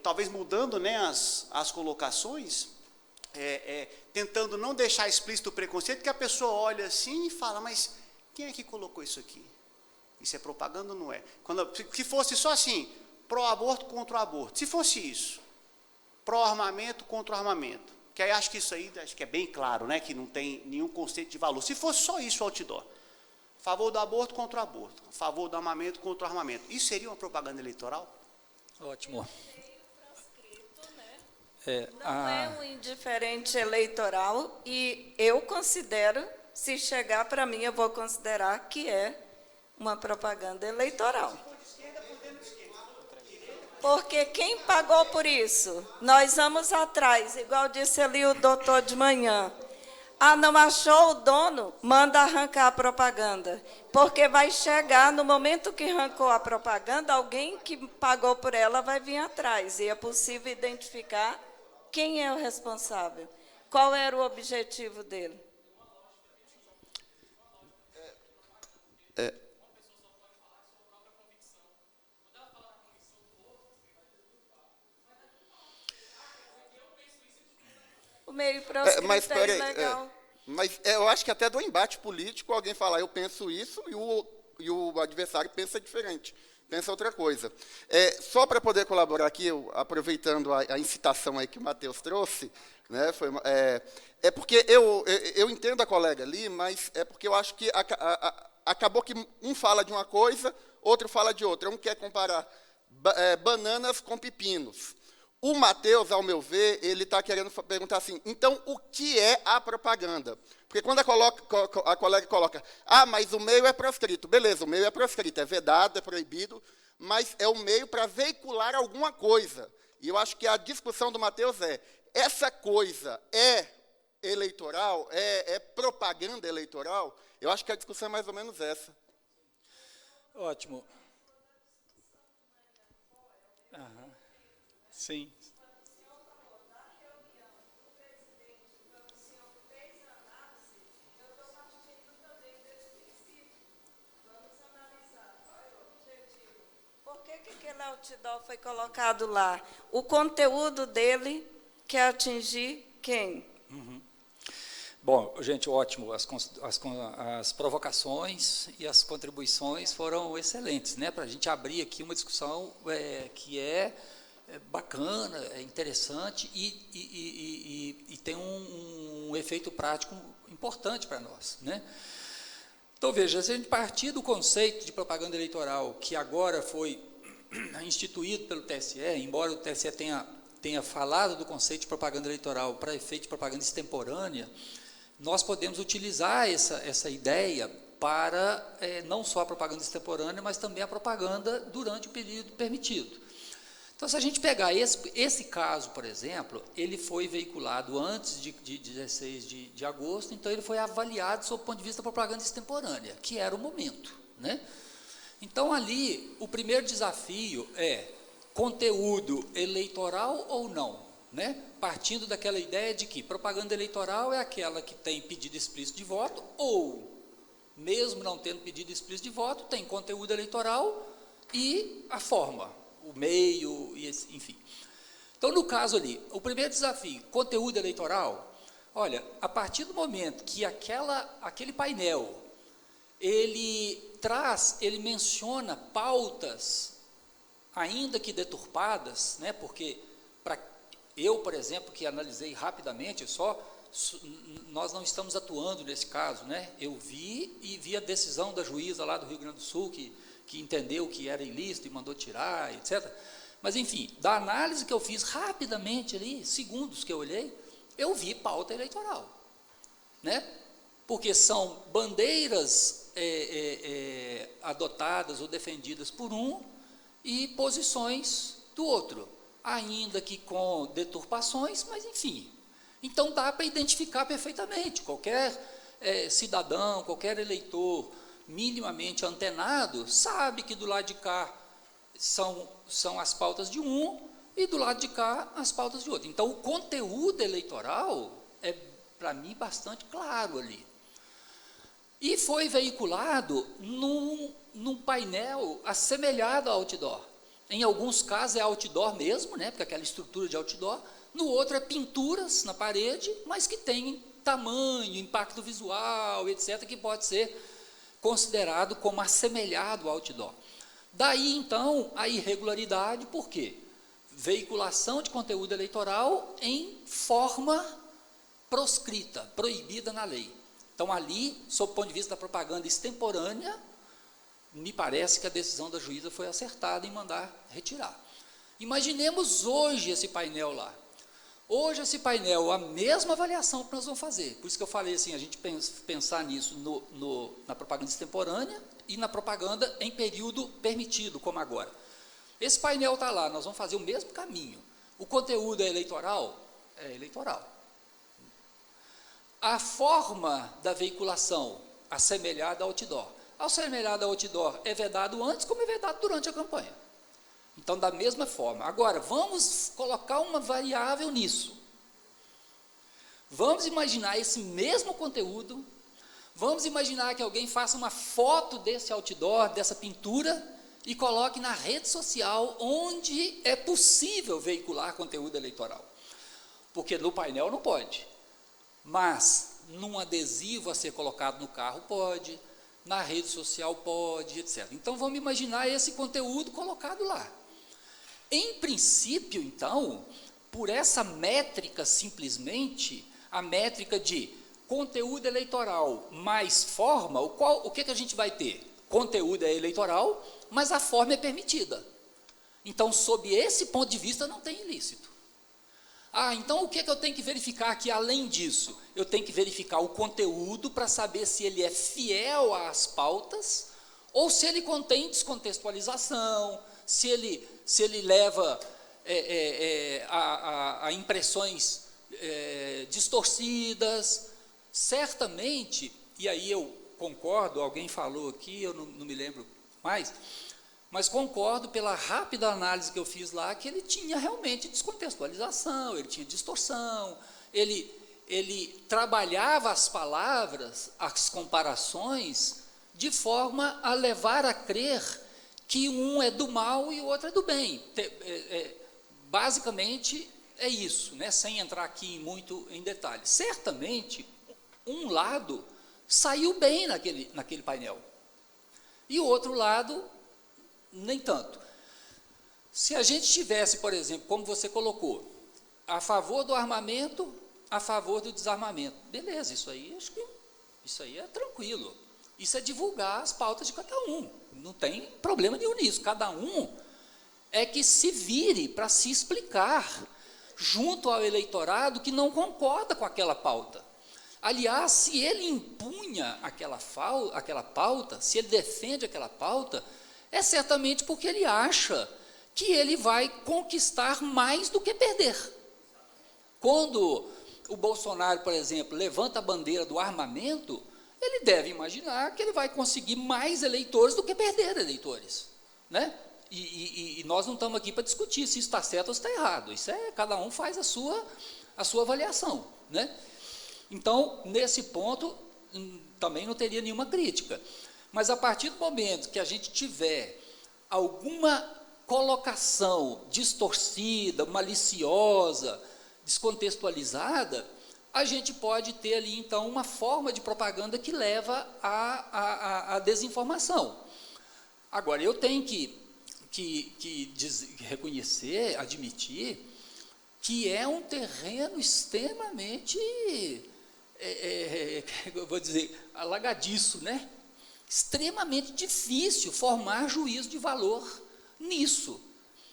talvez mudando, né, as colocações, tentando não deixar explícito o preconceito, que a pessoa olha assim e fala, mas quem é que colocou isso aqui? Isso é propaganda ou não é? Se fosse só assim, pró-aborto contra o aborto, se fosse isso, pró-armamento contra o armamento, que aí acho que isso aí acho que é bem claro, né, que não tem nenhum conceito de valor. Se fosse só isso o outdoor, a favor do aborto contra o aborto, a favor do armamento contra o armamento, isso seria uma propaganda eleitoral? Ótimo. Não é um indiferente eleitoral, e eu considero, se chegar para mim, eu vou considerar que é uma propaganda eleitoral. Porque quem pagou por isso? Nós vamos atrás, igual disse ali o doutor de manhã. Não achou o dono? Manda arrancar a propaganda. Porque vai chegar, no momento que arrancou a propaganda, alguém que pagou por ela vai vir atrás. E é possível identificar quem é o responsável. Qual era o objetivo dele? O meio proscrito é ilegal. Mas eu acho que até do embate político, alguém falar, eu penso isso, e o adversário pensa diferente, pensa outra coisa. Só para poder colaborar aqui, aproveitando a incitação aí que o Matheus trouxe, né, porque eu entendo a colega ali, mas é porque eu acho que acabou que um fala de uma coisa, outro fala de outra. Um quer comparar bananas com pepinos. O Matheus, ao meu ver, ele está querendo perguntar assim, então, o que é a propaganda? Porque quando a colega coloca, mas o meio é proscrito. Beleza, o meio é proscrito, é vedado, é proibido, mas é o meio para veicular alguma coisa. E eu acho que a discussão do Matheus essa coisa é eleitoral, é propaganda eleitoral? Eu acho que a discussão é mais ou menos essa. Ótimo. Sim. Por que aquele outdoor foi colocado lá? O conteúdo dele quer atingir quem? Bom, gente, ótimo. As provocações e as contribuições foram excelentes, né? Para a gente abrir aqui uma discussão que é bacana, é interessante e tem um efeito prático importante para nós, né? Então, veja, se a gente partir do conceito de propaganda eleitoral, que agora foi instituído pelo TSE, embora o TSE tenha falado do conceito de propaganda eleitoral para efeito de propaganda extemporânea, nós podemos utilizar essa ideia para não só a propaganda extemporânea, mas também a propaganda durante o período permitido. Então, se a gente pegar esse caso, por exemplo, ele foi veiculado antes de 16 de agosto, então ele foi avaliado sob o ponto de vista da propaganda extemporânea, que era o momento, né? Então, ali, o primeiro desafio é conteúdo eleitoral ou não? né? Partindo daquela ideia de que propaganda eleitoral é aquela que tem pedido explícito de voto, ou, mesmo não tendo pedido explícito de voto, tem conteúdo eleitoral e a forma, o meio, e enfim. Então, no caso ali, o primeiro desafio, conteúdo eleitoral, olha, a partir do momento que aquele painel, ele menciona pautas, ainda que deturpadas, né, porque eu, por exemplo, que analisei rapidamente, nós não estamos atuando nesse caso, né? Eu vi a decisão da juíza lá do Rio Grande do Sul, que entendeu que era ilícito e mandou tirar, etc. Mas, enfim, da análise que eu fiz rapidamente ali, segundos que eu olhei, eu vi pauta eleitoral, né? Porque são bandeiras adotadas ou defendidas por um e posições do outro, ainda que com deturpações, mas enfim. Então dá para identificar perfeitamente, qualquer cidadão, qualquer eleitor minimamente antenado, sabe que do lado de cá são as pautas de um e do lado de cá as pautas de outro. Então o conteúdo eleitoral é, para mim, bastante claro ali. E foi veiculado num painel assemelhado ao outdoor. Em alguns casos é outdoor mesmo, né, porque aquela estrutura de outdoor. No outro é pinturas na parede, mas que tem tamanho, impacto visual, etc., que pode ser considerado como assemelhado ao outdoor. Daí, então, a irregularidade, por quê? Veiculação de conteúdo eleitoral em forma proscrita, proibida na lei. Então, ali, sob o ponto de vista da propaganda extemporânea, me parece que a decisão da juíza foi acertada em mandar retirar. Imaginemos hoje esse painel lá. Hoje esse painel, a mesma avaliação que nós vamos fazer. Por isso que eu falei assim, a gente pensar nisso na propaganda extemporânea e na propaganda em período permitido, como agora. Esse painel está lá, nós vamos fazer o mesmo caminho. O conteúdo é eleitoral? É eleitoral. A forma da veiculação, assemelhada ao outdoor. Assemelhada ao outdoor é vedado antes, como é vedado durante a campanha. Então, da mesma forma. Agora, vamos colocar uma variável nisso. Vamos imaginar esse mesmo conteúdo, vamos imaginar que alguém faça uma foto desse outdoor, dessa pintura, e coloque na rede social, onde é possível veicular conteúdo eleitoral. Porque no painel não pode. Mas, num adesivo a ser colocado no carro, pode, na rede social pode, etc. Então, vamos imaginar esse conteúdo colocado lá. Em princípio, então, por essa métrica simplesmente, a métrica de conteúdo eleitoral mais forma, o que a gente vai ter? Conteúdo é eleitoral, mas a forma é permitida. Então, sob esse ponto de vista, não tem ilícito. Então o que eu tenho que verificar aqui além disso? Eu tenho que verificar o conteúdo para saber se ele é fiel às pautas ou se ele contém descontextualização, se ele leva a impressões distorcidas. Certamente, e aí eu concordo, alguém falou aqui, eu não me lembro mais, mas concordo pela rápida análise que eu fiz lá, que ele tinha realmente descontextualização, ele tinha distorção, ele trabalhava as palavras, as comparações, de forma a levar a crer que um é do mal e o outro é do bem. Basicamente é isso, né? Sem entrar aqui muito em detalhes. Certamente, um lado saiu bem naquele painel, e o outro lado nem tanto. Se a gente tivesse, por exemplo, como você colocou, a favor do armamento, a favor do desarmamento, beleza, isso aí é tranquilo. Isso é divulgar as pautas de cada um, não tem problema nenhum nisso. Cada um é que se vire para se explicar junto ao eleitorado que não concorda com aquela pauta. Aliás, se ele impunha aquela pauta, se ele defende aquela pauta, é certamente porque ele acha que ele vai conquistar mais do que perder. Quando o Bolsonaro, por exemplo, levanta a bandeira do armamento, ele deve imaginar que ele vai conseguir mais eleitores do que perder eleitores, né? E nós não estamos aqui para discutir se isso está certo ou se está errado. Isso cada um faz a sua avaliação, né? Então, nesse ponto, também não teria nenhuma crítica. Mas a partir do momento que a gente tiver alguma colocação distorcida, maliciosa, descontextualizada, a gente pode ter ali, então, uma forma de propaganda que leva à desinformação. Agora, eu tenho que reconhecer, admitir, que é um terreno extremamente, eu vou dizer, alagadiço, né? Extremamente difícil formar juízo de valor nisso,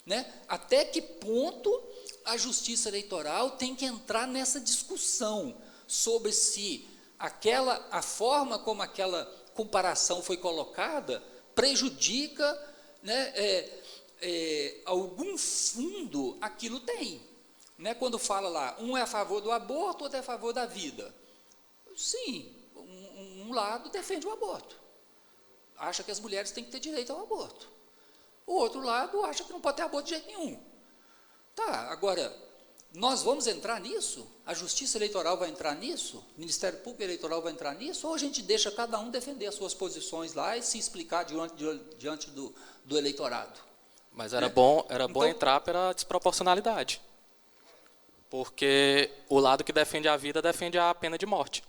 né? Até que ponto a Justiça Eleitoral tem que entrar nessa discussão sobre se a forma como aquela comparação foi colocada prejudica, né, algum fundo aquilo tem. Né? Quando fala lá, um é a favor do aborto, outro é a favor da vida. Sim, um lado defende o aborto. Acha que as mulheres têm que ter direito ao aborto. O outro lado acha que não pode ter aborto de jeito nenhum. Tá, agora, nós vamos entrar nisso? A Justiça Eleitoral vai entrar nisso? O Ministério Público Eleitoral vai entrar nisso? Ou a gente deixa cada um defender as suas posições lá e se explicar diante do eleitorado? Mas era bom entrar pela desproporcionalidade. Porque o lado que defende a vida defende a pena de morte.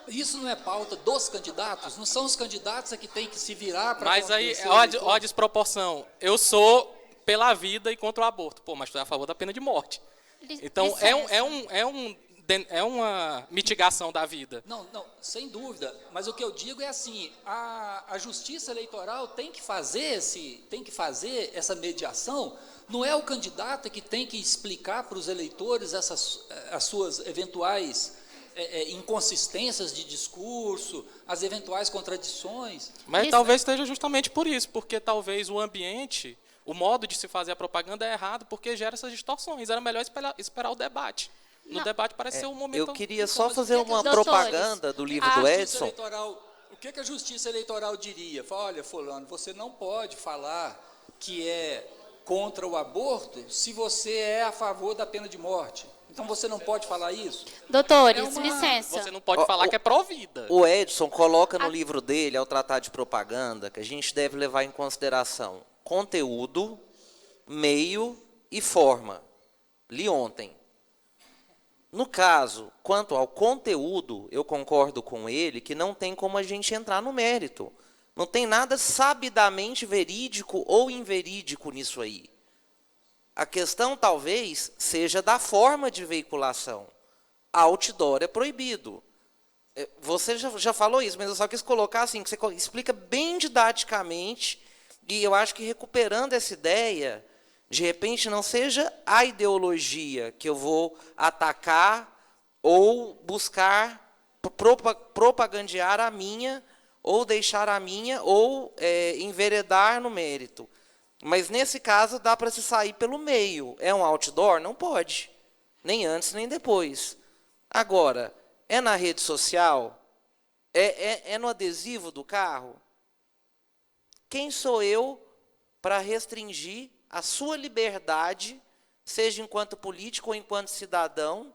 Isso não é pauta dos candidatos? Não são os candidatos que têm que se virar para... Mas aí, olha a desproporção. Eu sou pela vida e contra o aborto. Pô, mas tu é a favor da pena de morte. Então, é uma mitigação da vida. Não, sem dúvida. Mas o que eu digo é assim, a Justiça Eleitoral tem que fazer essa mediação. Não é o candidato que tem que explicar para os eleitores as suas eventuais inconsistências de discurso, as eventuais contradições. Mas talvez esteja justamente por isso, porque talvez o ambiente, o modo de se fazer a propaganda é errado, porque gera essas distorções. Era melhor esperar o debate. No debate parece ser um momento... Eu queria só fazer uma propaganda do livro do Edson. O que a Justiça Eleitoral diria? Fala, olha, fulano, você não pode falar que é contra o aborto se você é a favor da pena de morte. Então você não pode falar isso? Doutores, licença. Você não pode falar que é pró-vida. O Edson coloca no livro dele, ao tratar de propaganda, que a gente deve levar em consideração conteúdo, meio e forma. Li ontem. No caso, quanto ao conteúdo, eu concordo com ele que não tem como a gente entrar no mérito. Não tem nada sabidamente verídico ou inverídico nisso aí. A questão, talvez, seja da forma de veiculação. Outdoor é proibido. Você já falou isso, mas eu só quis colocar assim, que você explica bem didaticamente, e eu acho que recuperando essa ideia, de repente não seja a ideologia que eu vou atacar ou buscar propagandear a minha, ou deixar a minha, ou enveredar no mérito. Mas, nesse caso, dá para se sair pelo meio. É um outdoor? Não pode. Nem antes, nem depois. Agora, é na rede social? É no adesivo do carro? Quem sou eu para restringir a sua liberdade, seja enquanto político ou enquanto cidadão,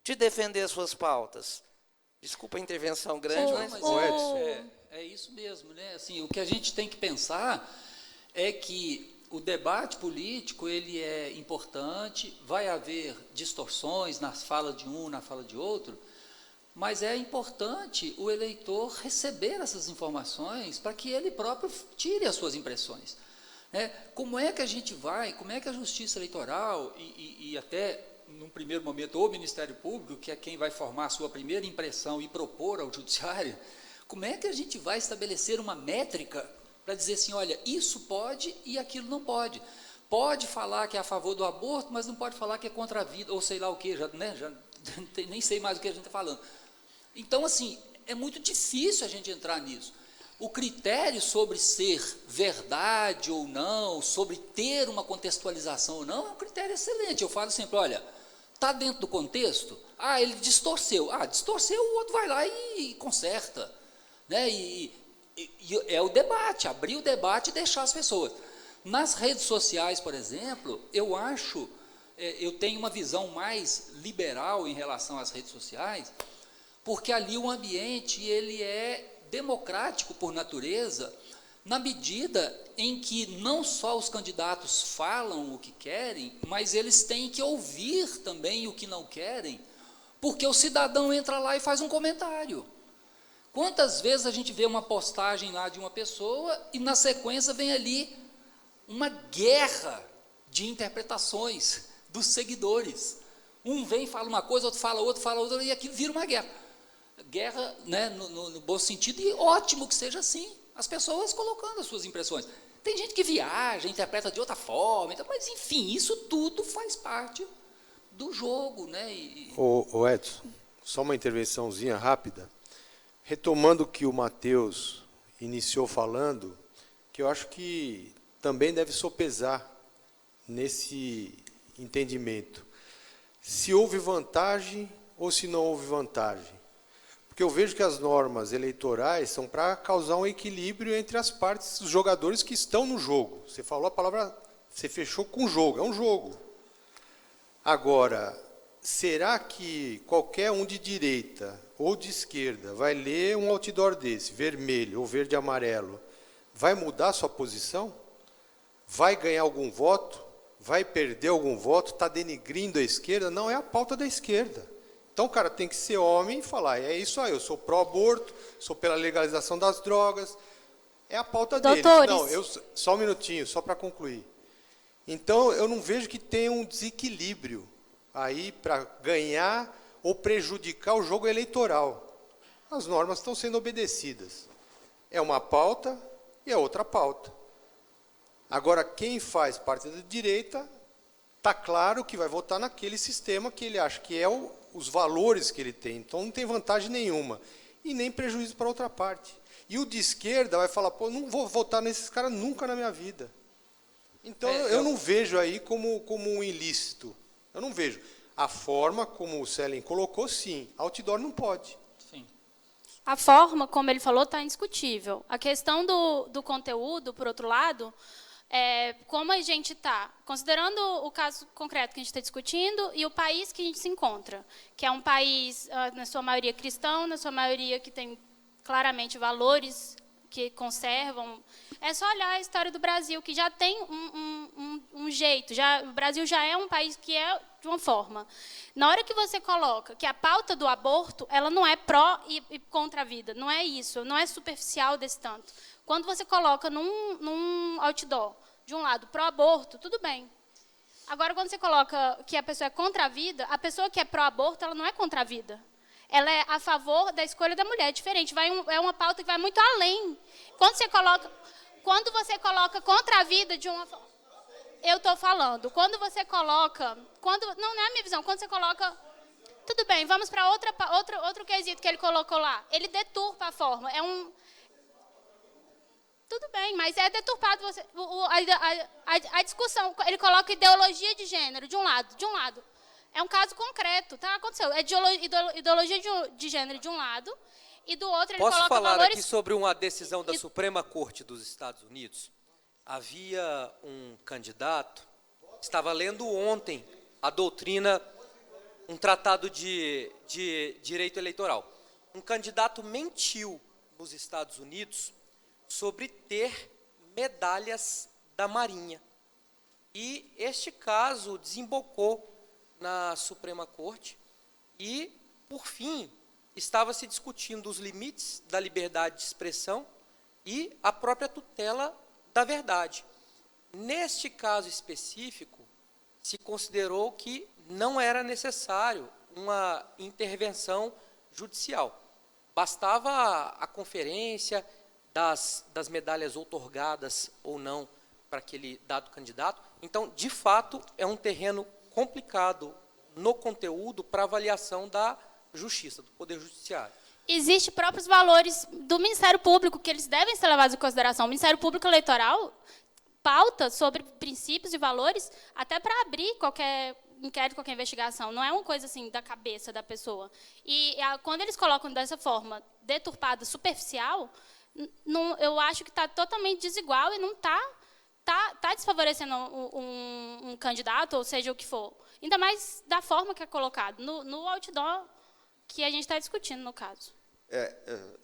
de defender as suas pautas? Desculpa a intervenção grande, mas... É isso mesmo, né? Assim, o que a gente tem que pensar é que o debate político ele é importante, vai haver distorções na fala de um, na fala de outro, mas é importante o eleitor receber essas informações para que ele próprio tire as suas impressões. Como é que a gente vai, como é que a Justiça Eleitoral e até, num primeiro momento, o Ministério Público, que é quem vai formar a sua primeira impressão e propor ao Judiciário, como é que a gente vai estabelecer uma métrica para dizer assim, olha, isso pode e aquilo não pode. Pode falar que é a favor do aborto, mas não pode falar que é contra a vida, ou sei lá o quê, já nem sei mais o que a gente está falando. Então, assim, é muito difícil a gente entrar nisso. O critério sobre ser verdade ou não, sobre ter uma contextualização ou não, é um critério excelente. Eu falo sempre, olha, está dentro do contexto? Ele distorceu. Distorceu, o outro vai lá e conserta. né? E é o debate, abrir o debate e deixar as pessoas. Nas redes sociais, por exemplo, eu acho, eu tenho uma visão mais liberal em relação às redes sociais, porque ali o ambiente ele é democrático por natureza, na medida em que não só os candidatos falam o que querem, mas eles têm que ouvir também o que não querem, porque o cidadão entra lá e faz um comentário. Quantas vezes a gente vê uma postagem lá de uma pessoa e na sequência vem ali uma guerra de interpretações dos seguidores. Um vem e fala uma coisa, outro fala outra, e aquilo vira uma guerra. Guerra, né, no bom sentido, e ótimo que seja assim. As pessoas colocando as suas impressões. Tem gente que viaja, interpreta de outra forma, então, mas enfim, isso tudo faz parte do jogo, né? Ô Edson, só uma intervençãozinha rápida. Retomando o que o Matheus iniciou falando, que eu acho que também deve sopesar nesse entendimento. Se houve vantagem ou se não houve vantagem. Porque eu vejo que as normas eleitorais são para causar um equilíbrio entre as partes, os jogadores que estão no jogo. Você falou a palavra, você fechou com jogo, é um jogo. Agora, será que qualquer um de direita ou de esquerda vai ler um outdoor desse, vermelho ou verde e amarelo, vai mudar a sua posição? Vai ganhar algum voto? Vai perder algum voto? Está denigrindo a esquerda? Não, é a pauta da esquerda. Então o cara tem que ser homem e falar, é isso aí, eu sou pró-aborto, sou pela legalização das drogas, é a pauta deles. Não, só um minutinho, só para concluir. Então eu não vejo que tenha um desequilíbrio aí para ganhar ou prejudicar o jogo eleitoral. As normas estão sendo obedecidas. É uma pauta e é outra pauta. Agora, quem faz parte da direita, está claro que vai votar naquele sistema que ele acha que é os valores que ele tem. Então, não tem vantagem nenhuma. E nem prejuízo para outra parte. E o de esquerda vai falar, pô, não vou votar nesses caras nunca na minha vida. Então, eu não vejo aí como um ilícito. Eu não vejo. A forma como o Selen colocou, sim. Outdoor não pode. Sim. A forma, como ele falou, está indiscutível. A questão do conteúdo, por outro lado, como a gente está, considerando o caso concreto que a gente está discutindo e o país que a gente se encontra, que é um país, na sua maioria cristão, na sua maioria que tem claramente valores que conservam. É só olhar a história do Brasil, que já tem um jeito. O Brasil já é um país que é de uma forma. Na hora que você coloca que a pauta do aborto, ela não é pró e contra a vida, não é isso, não é superficial desse tanto. Quando você coloca num outdoor, de um lado, pró-aborto, tudo bem. Agora, quando você coloca que a pessoa é contra a vida, a pessoa que é pró-aborto, ela não é contra a vida. Ela é a favor da escolha da mulher, é diferente. É uma pauta que vai muito além. Quando você coloca contra a vida de uma... Eu estou falando. Quando você coloca... Não é a minha visão. Quando você coloca... Tudo bem, vamos para outro quesito que ele colocou lá. Ele deturpa a forma. Tudo bem, mas é deturpado a discussão. Ele coloca ideologia de gênero de um lado. É um caso concreto, tá? Aconteceu. É ideologia de gênero de um lado, e do outro ele coloca valores... Posso falar aqui sobre uma decisão da Suprema Corte dos Estados Unidos? Havia um candidato, estava lendo ontem a doutrina, um tratado de direito eleitoral. Um candidato mentiu nos Estados Unidos sobre ter medalhas da Marinha. E este caso desembocou na Suprema Corte e, por fim, estava se discutindo os limites da liberdade de expressão e a própria tutela da verdade. Neste caso específico, se considerou que não era necessário uma intervenção judicial. Bastava a conferência das medalhas outorgadas ou não para aquele dado candidato. Então, de fato, é um terreno complicado no conteúdo para avaliação da justiça, do Poder Judiciário. Existem próprios valores do Ministério Público que eles devem ser levados em consideração. O Ministério Público Eleitoral pauta sobre princípios e valores até para abrir qualquer inquérito, qualquer investigação. Não é uma coisa assim da cabeça da pessoa. E quando eles colocam dessa forma deturpada, superficial, eu acho que está totalmente desigual e não está desfavorecendo um candidato, ou seja o que for. Ainda mais da forma que é colocado, no outdoor que a gente está discutindo, no caso.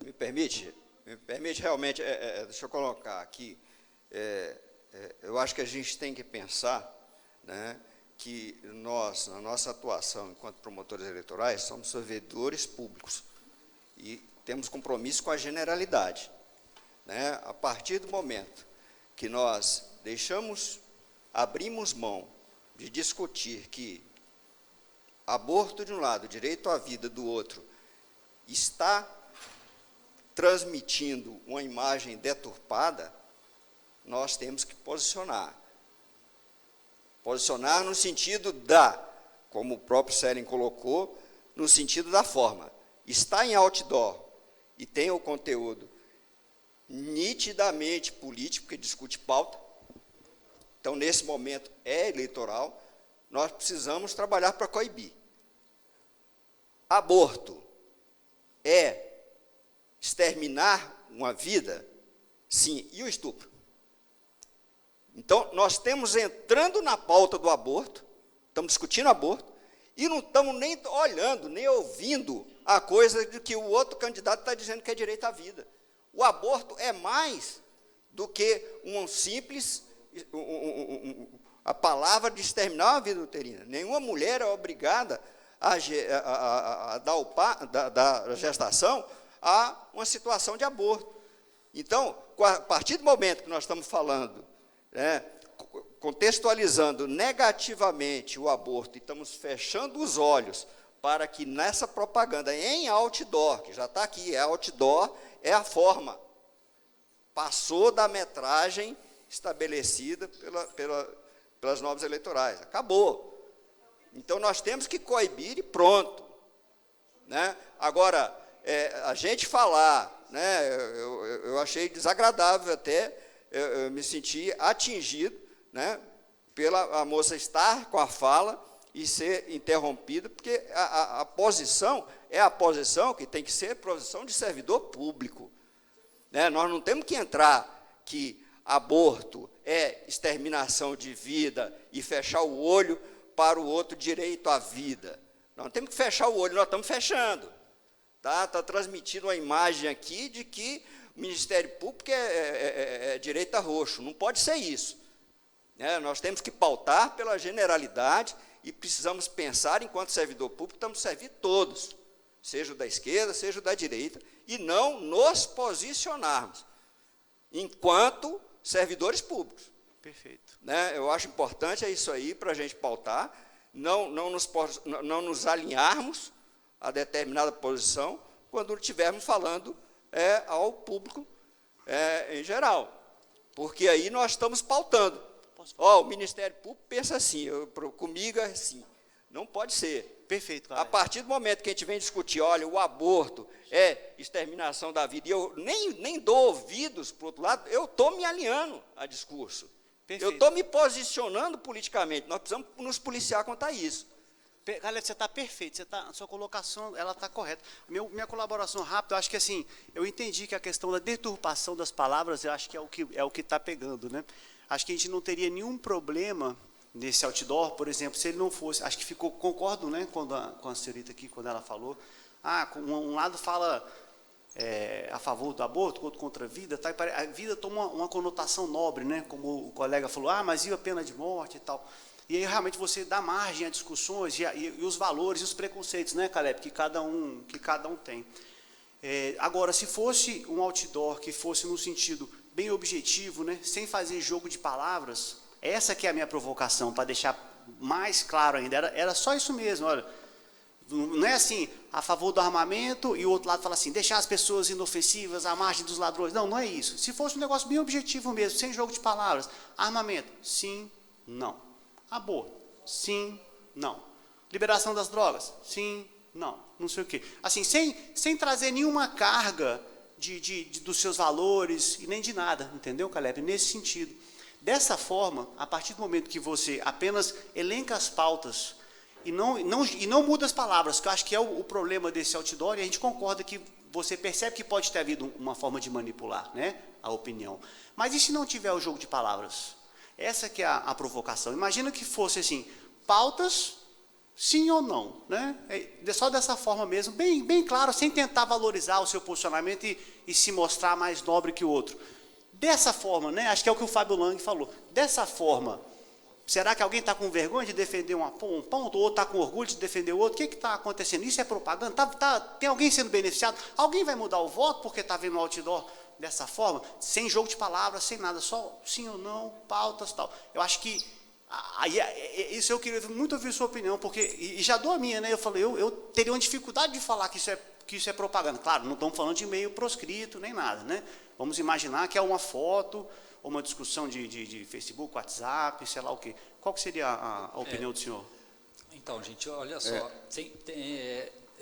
Me permite realmente, deixa eu colocar aqui, eu acho que a gente tem que pensar, né, que nós, na nossa atuação enquanto promotores eleitorais, somos servidores públicos e temos compromisso com a generalidade. Né? A partir do momento que nós abrimos mão de discutir que aborto de um lado, direito à vida do outro, está transmitindo uma imagem deturpada, nós temos que posicionar. Posicionar no sentido como o próprio Seren colocou, no sentido da forma. Está em outdoor e tem o conteúdo nitidamente político, porque discute pauta. Então, nesse momento, é eleitoral, nós precisamos trabalhar para coibir. Aborto é exterminar uma vida? Sim. E o estupro? Então, nós estamos entrando na pauta do aborto, estamos discutindo aborto, e não estamos nem olhando, nem ouvindo a coisa de que o outro candidato está dizendo que é direito à vida. O aborto é mais do que um simples, a palavra de exterminar uma vida uterina. Nenhuma mulher é obrigada a dar a gestação a uma situação de aborto. Então, a partir do momento que nós estamos falando, contextualizando negativamente o aborto, e estamos fechando os olhos para que nessa propaganda em outdoor, que já está aqui, outdoor é a forma, passou da metragem estabelecida pelas normas eleitorais, acabou. Então, nós temos que coibir e pronto. Né? Agora, a gente falar, né, eu achei desagradável até, eu me senti atingido, né, pela a moça estar com a fala e ser interrompida, porque a posição é a posição que tem que ser posição de servidor público. Né? Nós não temos que entrar que aborto é exterminação de vida e fechar o olho para o outro direito à vida. Nós não temos que fechar o olho, nós estamos fechando. Está transmitindo uma imagem aqui de que o Ministério Público é direito a roxo. Não pode ser isso. Nós temos que pautar pela generalidade e precisamos pensar, enquanto servidor público, estamos servindo todos, seja o da esquerda, seja o da direita, e não nos posicionarmos enquanto servidores públicos. Perfeito. Eu acho importante isso aí para a gente pautar, não nos alinharmos a determinada posição quando estivermos falando ao público em geral, porque aí nós estamos pautando. O Ministério Público pensa assim, comigo é assim. Não pode ser. Perfeito. A partir do momento que a gente vem discutir, olha, o aborto é exterminação da vida, e eu nem dou ouvidos, por outro lado, eu estou me alinhando a discurso. Perfeito. Eu estou me posicionando politicamente. Nós precisamos nos policiar quanto a isso. Galera, você está perfeito, a sua colocação está correta. Minha colaboração rápida, eu acho que assim, eu entendi que a questão da deturpação das palavras, eu acho que é o que está pegando, né? Acho que a gente não teria nenhum problema nesse outdoor, por exemplo, se ele não fosse, acho que concordo, né, com a senhorita aqui, quando ela falou, um lado fala a favor do aborto, outro contra a vida, tá? A vida toma uma conotação nobre, né, como o colega falou, mas e a pena de morte e tal. E aí, realmente, você dá margem a discussões e os valores e os preconceitos, né, Caleb, que cada um tem. Agora, se fosse um outdoor que fosse no sentido bem objetivo, né, sem fazer jogo de palavras, essa que é a minha provocação, para deixar mais claro ainda, era só isso mesmo, olha, não é assim, a favor do armamento, e o outro lado fala assim, deixar as pessoas inofensivas à margem dos ladrões, não é isso. Se fosse um negócio bem objetivo mesmo, sem jogo de palavras, armamento, sim, não. Aborto, sim, não. Liberação das drogas, sim, não sei o quê. Assim, sem trazer nenhuma carga dos seus valores e nem de nada, entendeu, Caleb? Nesse sentido. Dessa forma, a partir do momento que você apenas elenca as pautas E não muda as palavras, que eu acho que é o problema desse outdoor, e a gente concorda que você percebe que pode ter havido uma forma de manipular, né, a opinião. Mas e se não tiver o jogo de palavras? Essa que é a provocação. Imagina que fosse assim, pautas, sim ou não, né? Só dessa forma mesmo, bem claro, sem tentar valorizar o seu posicionamento e se mostrar mais nobre que o outro. Dessa forma, né? Acho que é o que o Fábio Lang falou. Dessa forma, será que alguém está com vergonha de defender um ponto, ou está com orgulho de defender o outro? O que está acontecendo? Isso é propaganda? Tem alguém sendo beneficiado? Alguém vai mudar o voto porque está vendo o outdoor dessa forma? Sem jogo de palavras, sem nada, só sim ou não, pautas e tal. Eu acho que, isso eu queria muito ouvir sua opinião, porque, e já dou a minha, né? Eu falei, eu teria uma dificuldade de falar que isso é propaganda. Claro, não estamos falando de e-mail proscrito, nem nada, né? Vamos imaginar que é uma foto, ou uma discussão de Facebook, WhatsApp, sei lá o quê. Qual que seria a opinião do senhor? Então, gente, olha só,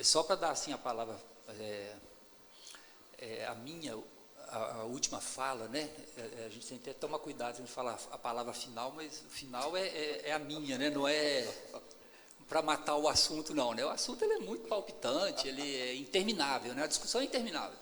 só para dar assim a palavra, a última fala, né? A gente tem que tomar cuidado de falar a palavra final, mas o final é a minha, né? Não é para matar o assunto, não, né? O assunto ele é muito palpitante, ele é interminável, né? A discussão é interminável.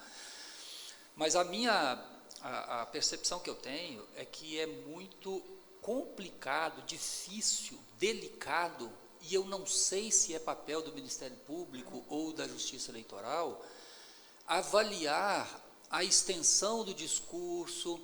Mas a percepção que eu tenho é que é muito complicado, difícil, delicado, e eu não sei se é papel do Ministério Público ou da Justiça Eleitoral avaliar a extensão do discurso,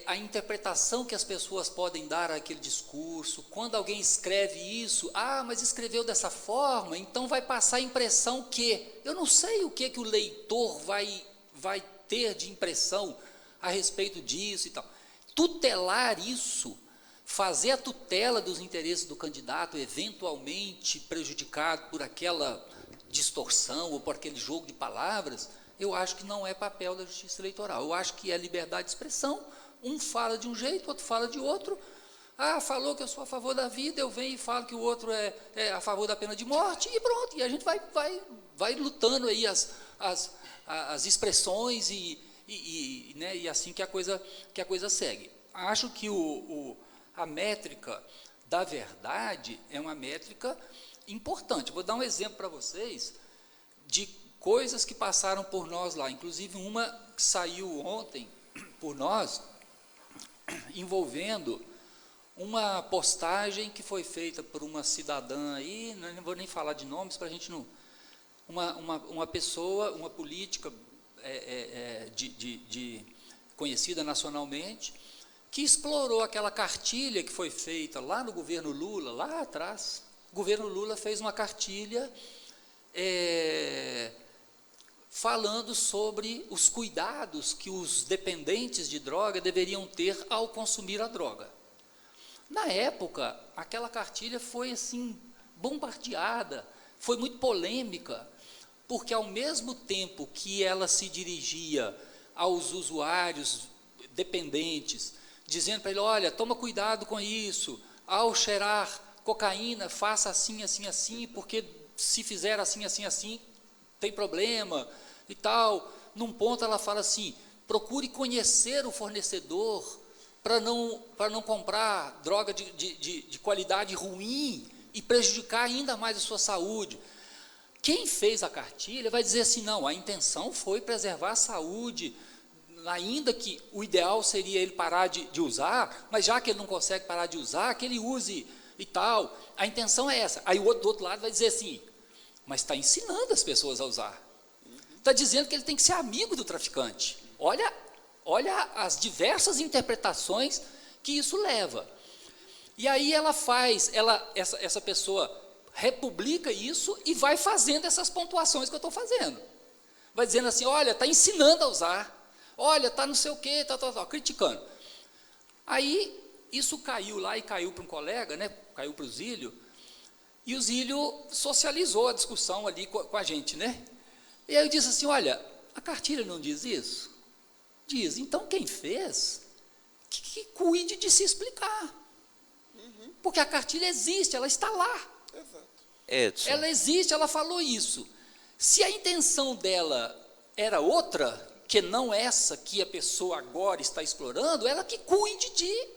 a interpretação que as pessoas podem dar àquele discurso. Quando alguém escreve isso, mas escreveu dessa forma, então vai passar a impressão que... Eu não sei o que o leitor vai ter de impressão a respeito disso e tal. Tutelar isso, fazer a tutela dos interesses do candidato, eventualmente prejudicado por aquela distorção ou por aquele jogo de palavras, eu acho que não é papel da Justiça Eleitoral. Eu acho que é liberdade de expressão, um fala de um jeito, outro fala de outro. Falou que eu sou a favor da vida, eu venho e falo que o outro é a favor da pena de morte, e pronto, e a gente vai lutando aí as expressões e assim que a coisa segue. Acho que a métrica da verdade é uma métrica importante. Vou dar um exemplo para vocês de coisas que passaram por nós lá, inclusive uma que saiu ontem por nós, envolvendo uma postagem que foi feita por uma cidadã aí, não vou nem falar de nomes para a gente não... Uma pessoa, uma política conhecida nacionalmente, que explorou aquela cartilha que foi feita lá no governo Lula, lá atrás. O governo Lula fez uma cartilha falando sobre os cuidados que os dependentes de droga deveriam ter ao consumir a droga. Na época, aquela cartilha foi assim bombardeada, foi muito polêmica, porque ao mesmo tempo que ela se dirigia aos usuários dependentes, dizendo para ele, olha, toma cuidado com isso, ao cheirar cocaína, faça assim, assim, assim, porque se fizer assim, assim, assim, tem problema e tal. Num ponto ela fala assim, procure conhecer o fornecedor para não comprar droga de qualidade ruim e prejudicar ainda mais a sua saúde. Quem fez a cartilha vai dizer assim, não, a intenção foi preservar a saúde, ainda que o ideal seria ele parar de usar, mas já que ele não consegue parar de usar, que ele use e tal. A intenção é essa. Aí o outro do outro lado vai dizer assim, mas está ensinando as pessoas a usar. Está dizendo que ele tem que ser amigo do traficante. Olha as diversas interpretações que isso leva. E aí essa pessoa republica isso e vai fazendo essas pontuações que eu estou fazendo. Vai dizendo assim, olha, está ensinando a usar, olha, está não sei o quê, criticando. Aí, isso caiu lá e caiu para um colega, né, caiu para o Zílio, e o Zílio socializou a discussão ali com a gente, né? E aí eu disse assim, olha, a cartilha não diz isso? Diz, então quem fez, que cuide de se explicar. Porque a cartilha existe, ela está lá. Edson. Ela existe, ela falou isso. Se a intenção dela era outra, que não essa que a pessoa agora está explorando, ela que cuide de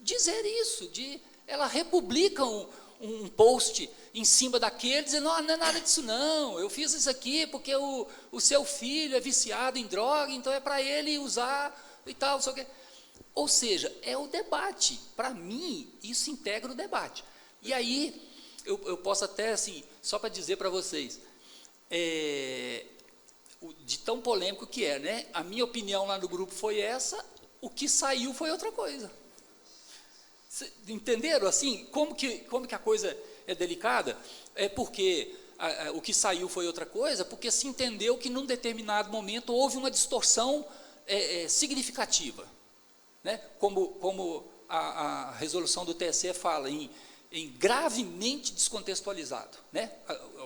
dizer isso, ela republica um post em cima daquele, dizendo, não é nada disso não, eu fiz isso aqui porque o seu filho é viciado em droga, então é para ele usar e tal, só que... Ou seja, é o debate. Para mim, isso integra o debate. E aí, eu posso até, assim, só para dizer para vocês, de tão polêmico que é, né? A minha opinião lá no grupo foi essa, o que saiu foi outra coisa. Entenderam, assim, como que a coisa é delicada? É porque o que saiu foi outra coisa, porque se entendeu que num determinado momento houve uma distorção significativa. Né? Como a resolução do TSE fala em gravemente descontextualizado. Né?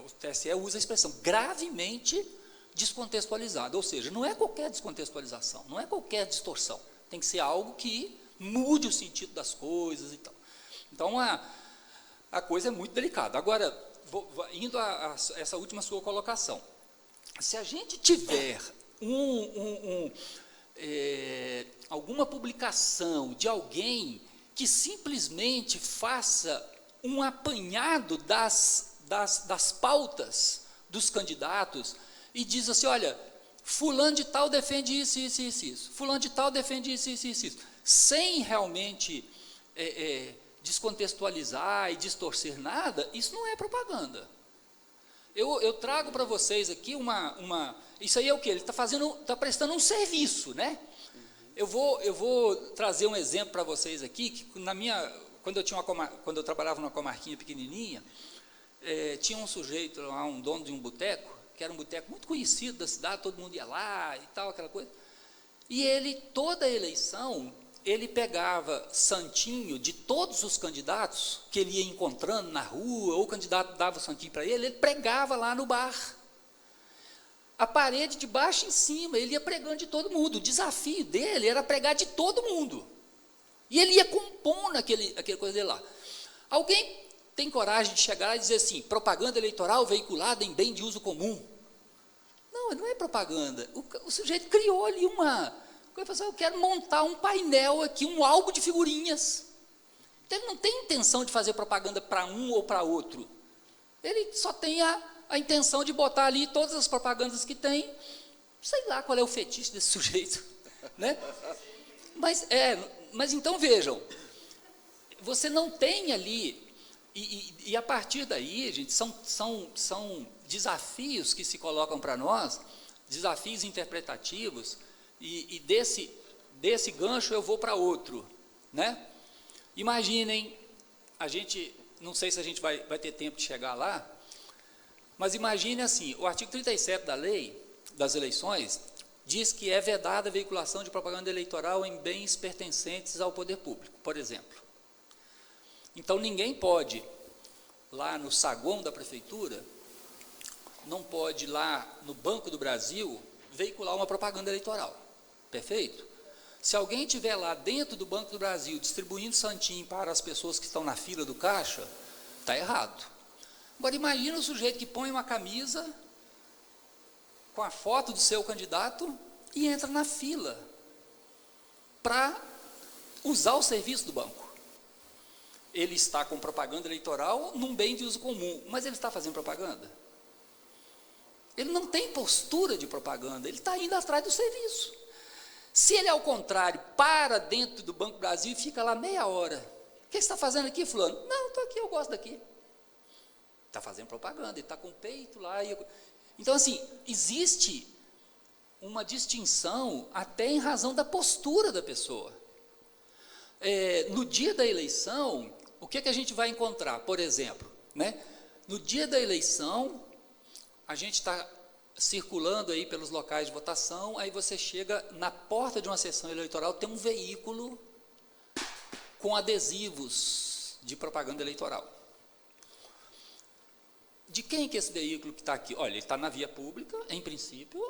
O TSE usa a expressão gravemente descontextualizado, ou seja, não é qualquer descontextualização, não é qualquer distorção, tem que ser algo que mude o sentido das coisas e tal. Então, a coisa é muito delicada. Agora, indo a essa última sua colocação, se a gente tiver alguma publicação de alguém que simplesmente faça um apanhado das pautas dos candidatos e diz assim, olha, fulano de tal defende isso, isso, isso, isso, fulano de tal defende isso, isso, isso, isso, sem realmente descontextualizar e distorcer nada, isso não é propaganda. Eu trago para vocês aqui isso aí é o quê? Ele está prestando um serviço, né? Eu vou trazer um exemplo para vocês aqui, que quando eu trabalhava numa comarquinha pequenininha, tinha um sujeito lá, um dono de um boteco, que era um boteco muito conhecido da cidade, todo mundo ia lá e tal, aquela coisa, e ele, toda a eleição, ele pegava santinho de todos os candidatos que ele ia encontrando na rua, ou o candidato dava o santinho para ele pregava lá no bar. A parede de baixo em cima, ele ia pregando de todo mundo. O desafio dele era pregar de todo mundo. E ele ia compondo aquele coisa dele lá. Alguém tem coragem de chegar lá e dizer assim, propaganda eleitoral veiculada em bem de uso comum? Não é propaganda. O sujeito criou ali eu quero montar um painel aqui, um álbum de figurinhas. Então, ele não tem intenção de fazer propaganda para um ou para outro. Ele só tem a intenção de botar ali todas as propagandas que tem, sei lá qual é o fetiche desse sujeito, né? Mas então vejam, você não tem ali, e a partir daí, gente, são desafios que se colocam para nós, desafios interpretativos, e desse gancho eu vou para outro, né? Imaginem, não sei se a gente vai ter tempo de chegar lá, mas imagine assim, o artigo 37 da lei das eleições diz que é vedada a veiculação de propaganda eleitoral em bens pertencentes ao poder público, por exemplo. Então ninguém pode, lá no saguão da prefeitura, não pode lá no Banco do Brasil veicular uma propaganda eleitoral, perfeito? Se alguém estiver lá dentro do Banco do Brasil distribuindo santinho para as pessoas que estão na fila do caixa, está errado. Agora, imagina o sujeito que põe uma camisa com a foto do seu candidato e entra na fila para usar o serviço do banco. Ele está com propaganda eleitoral num bem de uso comum, mas ele está fazendo propaganda? Ele não tem postura de propaganda, ele está indo atrás do serviço. Se ele, ao contrário, para dentro do Banco do Brasil e fica lá meia hora, o que você está fazendo aqui, fulano? Não, estou aqui, eu gosto daqui. Está fazendo propaganda, ele está com o peito lá. Então, assim, existe uma distinção até em razão da postura da pessoa. No dia da eleição, o que a gente vai encontrar? Por exemplo, né? No dia da eleição, a gente está circulando aí pelos locais de votação, aí você chega na porta de uma sessão eleitoral, tem um veículo com adesivos de propaganda eleitoral. De quem que é esse veículo que está aqui? Olha, ele está na via pública, em princípio,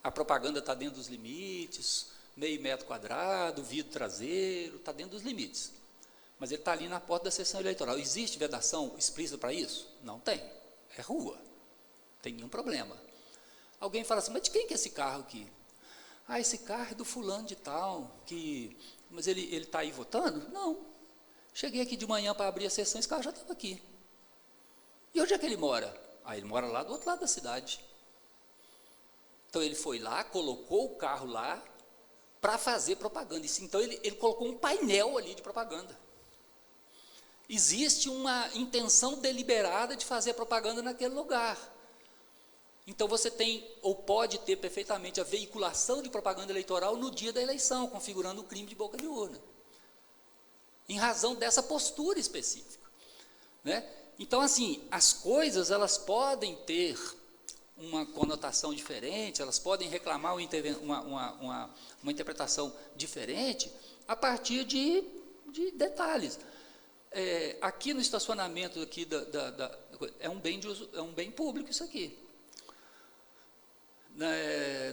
a propaganda está dentro dos limites, meio metro quadrado, vidro traseiro, está dentro dos limites. Mas ele está ali na porta da sessão eleitoral. Existe vedação explícita para isso? Não tem. É rua. Não tem nenhum problema. Alguém fala assim, mas de quem que é esse carro aqui? Esse carro é do fulano de tal, mas ele está aí votando? Não. Cheguei aqui de manhã para abrir a sessão, esse carro já estava aqui. E onde é que ele mora? Ele mora lá do outro lado da cidade. Então ele foi lá, colocou o carro lá para fazer propaganda. Então ele colocou um painel ali de propaganda. Existe uma intenção deliberada de fazer propaganda naquele lugar. Então você tem, ou pode ter perfeitamente, a veiculação de propaganda eleitoral no dia da eleição, configurando o crime de boca de urna. Em razão dessa postura específica. Né? Então, assim, as coisas, elas podem ter uma conotação diferente, elas podem reclamar uma interpretação diferente a partir de detalhes. Aqui no estacionamento aqui é um bem de uso, é um bem público isso aqui.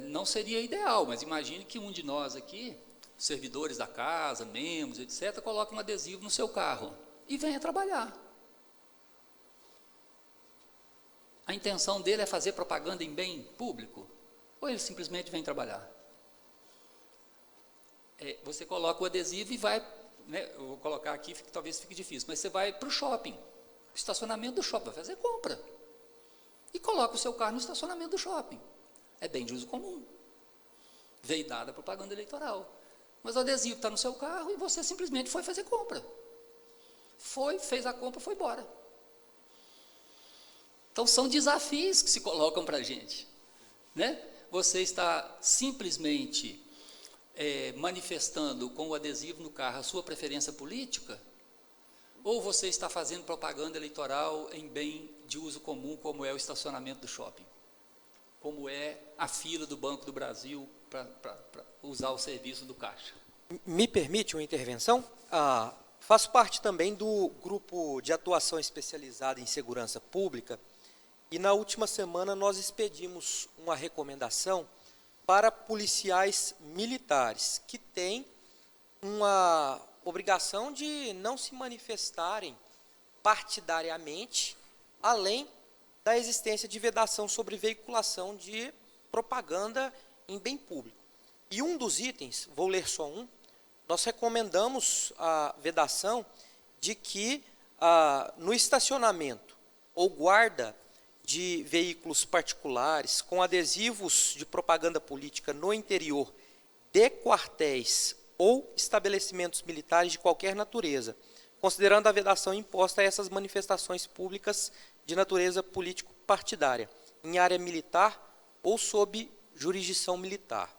Não seria ideal, mas imagine que um de nós aqui, servidores da casa, membros, etc., coloque um adesivo no seu carro e venha trabalhar. A intenção dele é fazer propaganda em bem público? Ou ele simplesmente vem trabalhar? Você coloca o adesivo e vai, né, eu vou colocar aqui, talvez fique difícil, mas você vai para o shopping, estacionamento do shopping, vai fazer compra. E coloca o seu carro no estacionamento do shopping. É bem de uso comum. Veio dada a propaganda eleitoral. Mas o adesivo está no seu carro e você simplesmente foi fazer compra. Fez a compra, foi embora. Então, são desafios que se colocam para a gente. Né? Você está simplesmente manifestando com o adesivo no carro a sua preferência política, ou você está fazendo propaganda eleitoral em bem de uso comum, como é o estacionamento do shopping, como é a fila do Banco do Brasil para usar o serviço do caixa. Me permite uma intervenção? Faço parte também do grupo de atuação especializada em segurança pública, e na última semana nós expedimos uma recomendação para policiais militares que têm uma obrigação de não se manifestarem partidariamente, além da existência de vedação sobre veiculação de propaganda em bem público. E um dos itens, vou ler só um, nós recomendamos a vedação de que no estacionamento ou guarda de veículos particulares com adesivos de propaganda política no interior de quartéis ou estabelecimentos militares de qualquer natureza, considerando a vedação imposta a essas manifestações públicas de natureza político-partidária, em área militar ou sob jurisdição militar.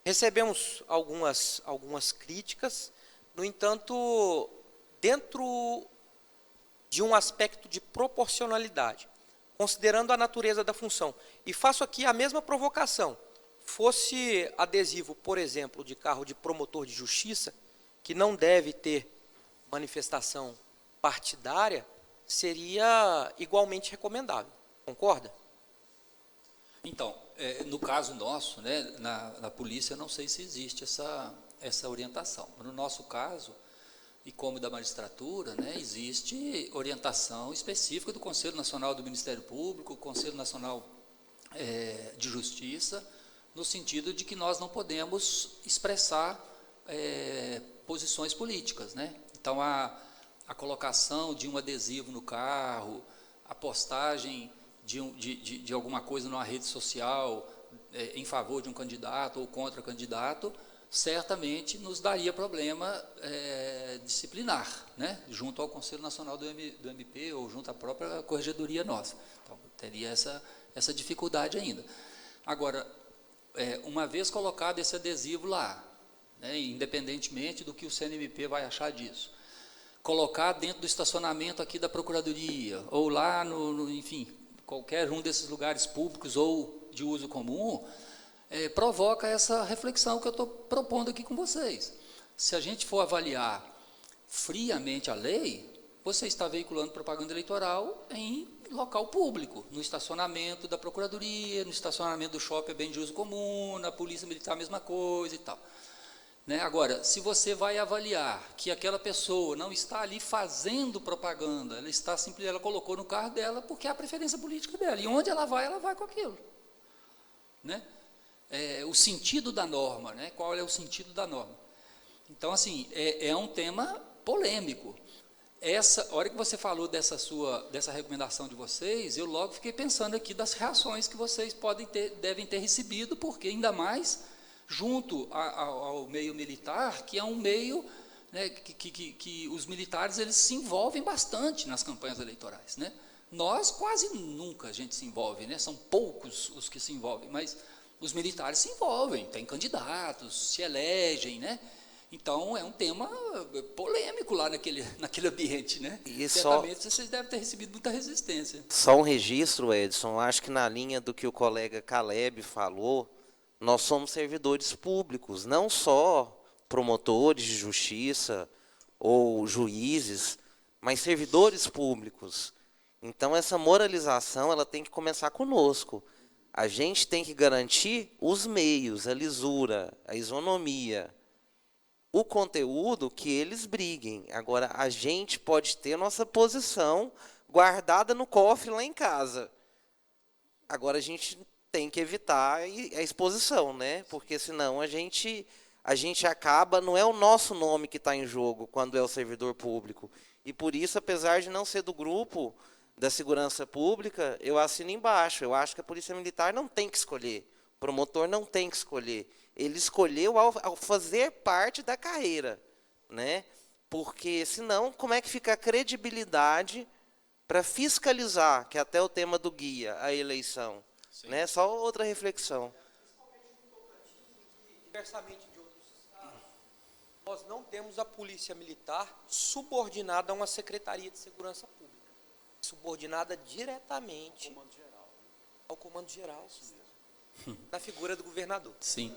Recebemos algumas críticas, no entanto, dentro de um aspecto de proporcionalidade, considerando a natureza da função. E faço aqui a mesma provocação. Fosse adesivo, por exemplo, de carro de promotor de justiça, que não deve ter manifestação partidária, seria igualmente recomendável. Concorda? Então, no caso nosso, né, na polícia, não sei se existe essa orientação. No nosso caso, e como da magistratura, né, existe orientação específica do Conselho Nacional do Ministério Público, Conselho Nacional de Justiça, no sentido de que nós não podemos expressar posições políticas. Né? Então, a colocação de um adesivo no carro, a postagem de alguma coisa numa rede social em favor de um candidato ou contra candidato, certamente nos daria problema disciplinar, né? Junto ao Conselho Nacional do MP ou junto à própria corregedoria nossa. Então, teria essa dificuldade ainda. Agora, uma vez colocado esse adesivo lá, né, independentemente do que o CNMP vai achar disso, colocar dentro do estacionamento aqui da Procuradoria, ou lá enfim, qualquer um desses lugares públicos ou de uso comum, provoca essa reflexão que eu estou propondo aqui com vocês. Se a gente for avaliar friamente a lei, você está veiculando propaganda eleitoral em local público, no estacionamento da Procuradoria, no estacionamento do shopping é bem de uso comum, na Polícia Militar a mesma coisa e tal. Né? Agora, se você vai avaliar que aquela pessoa não está ali fazendo propaganda, ela colocou no carro dela porque é a preferência política dela, e onde ela vai com aquilo. Né? O sentido da norma, né? Qual é o sentido da norma? Então, assim, é um tema polêmico. A hora que você falou dessa recomendação de vocês, eu logo fiquei pensando aqui das reações que vocês devem ter recebido, porque ainda mais junto ao meio militar, que é um meio, né, que os militares eles se envolvem bastante nas campanhas eleitorais, né? Nós quase nunca a gente se envolve, né? São poucos os que se envolvem, mas os militares se envolvem, tem candidatos, se elegem, né? Então, é um tema polêmico lá naquele ambiente, né? E certamente vocês devem ter recebido muita resistência. Só um registro, Edson, acho que na linha do que o colega Caleb falou, nós somos servidores públicos, não só promotores de justiça ou juízes, mas servidores públicos. Então, essa moralização ela tem que começar conosco. A gente tem que garantir os meios, a lisura, a isonomia, o conteúdo que eles briguem. Agora, a gente pode ter nossa posição guardada no cofre lá em casa. Agora, a gente tem que evitar a exposição, né? Porque senão a gente acaba, não é o nosso nome que está em jogo quando é o servidor público. E por isso, apesar de não ser do grupo da segurança pública, eu assino embaixo. Eu acho que a Polícia Militar não tem que escolher. O promotor não tem que escolher. Ele escolheu ao fazer parte da carreira, né? Porque, senão, como é que fica a credibilidade para fiscalizar, que é até o tema do guia, a eleição? Né? Só outra reflexão. Diversamente de outros estados, nós não temos a Polícia Militar subordinada a uma Secretaria de Segurança Pública. Subordinada diretamente ao Comando Geral. Isso mesmo. Na figura do governador. Sim.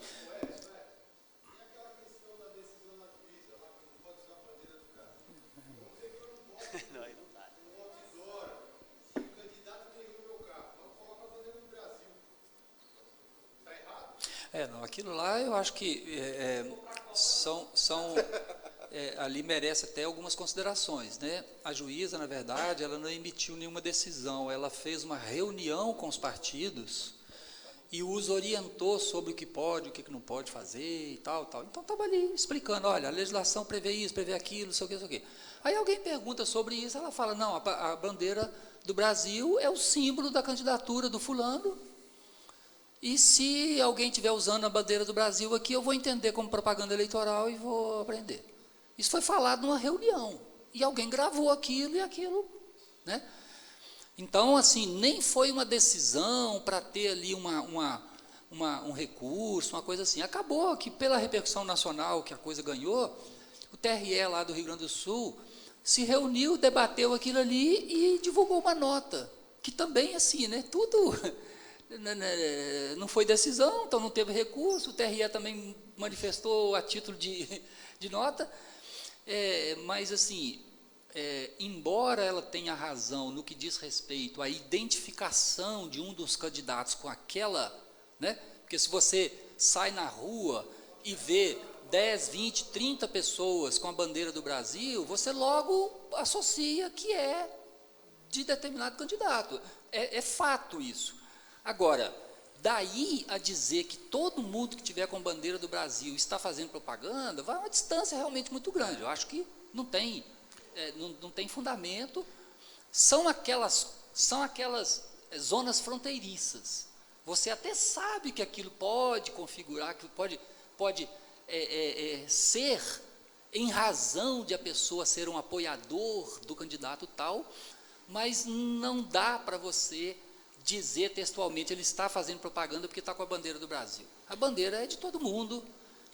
Não, aí não dá. Não, aquilo lá eu acho que ali merece até algumas considerações, né? A juíza, na verdade, ela não emitiu nenhuma decisão, ela fez uma reunião com os partidos e os orientou sobre o que pode, o que não pode fazer e tal. Então, estava ali explicando, olha, a legislação prevê isso, prevê aquilo, não sei o que, não sei o que. Aí alguém pergunta sobre isso, ela fala, não, a bandeira do Brasil é o símbolo da candidatura do fulano, e se alguém estiver usando a bandeira do Brasil aqui, eu vou entender como propaganda eleitoral e vou aprender. Isso foi falado numa reunião, e alguém gravou aquilo e aquilo, né? Então, assim, nem foi uma decisão para ter ali um recurso, uma coisa assim. Acabou que, pela repercussão nacional que a coisa ganhou, o TRE lá do Rio Grande do Sul se reuniu, debateu aquilo ali e divulgou uma nota, que também, assim, né, tudo não foi decisão, então não teve recurso, o TRE também manifestou a título de nota, mas, assim, embora ela tenha razão no que diz respeito à identificação de um dos candidatos com aquela, né? Porque se você sai na rua e vê 10, 20, 30 pessoas com a bandeira do Brasil, você logo associa que é de determinado candidato. É fato isso. Agora, daí a dizer que todo mundo que tiver com a bandeira do Brasil está fazendo propaganda, vai uma distância realmente muito grande. Eu acho que não tem fundamento. São aquelas zonas fronteiriças. Você até sabe que aquilo pode configurar, que pode ser em razão de a pessoa ser um apoiador do candidato tal, mas não dá para você dizer textualmente ele está fazendo propaganda porque está com a bandeira do Brasil. A bandeira é de todo mundo,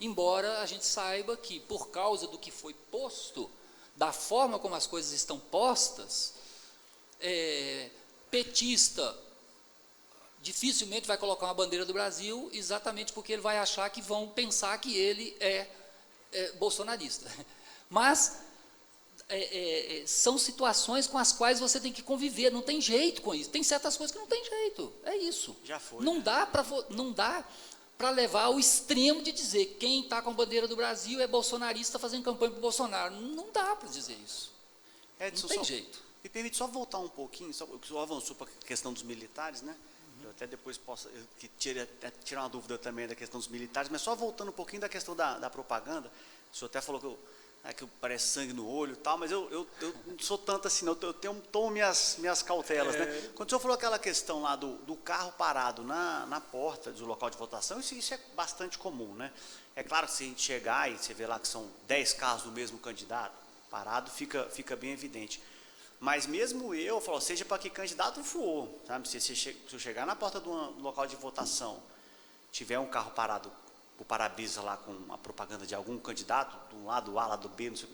embora a gente saiba que, por causa do que foi posto, da forma como as coisas estão postas, petista dificilmente vai colocar uma bandeira do Brasil, exatamente porque ele vai achar que vão pensar que ele é bolsonarista. Mas são situações com as quais você tem que conviver, não tem jeito com isso. Tem certas coisas que não tem jeito, é isso. Já foi. Não dá para levar ao extremo de dizer quem está com a bandeira do Brasil é bolsonarista fazendo campanha para o Bolsonaro. Não dá para dizer isso. Edson, não tem jeito. Me permite só voltar um pouquinho, o senhor avançou para a questão dos militares, né? Eu até depois posso tirar uma dúvida também da questão dos militares, mas só voltando um pouquinho da questão da propaganda. O senhor até falou que que parece sangue no olho e tal, mas eu não sou tanto assim, não. Eu tomo minhas cautelas, né? Quando o senhor falou aquela questão lá do carro parado na porta do local de votação, isso é bastante comum, né? É claro que se a gente chegar e você vê lá que são 10 carros do mesmo candidato parado, fica bem evidente. Mas mesmo eu falo, seja para que candidato for, sabe? Se eu chegar na porta do local de votação, tiver um carro parado, o para-brisa lá com a propaganda de algum candidato, do lado A, lado B, não sei,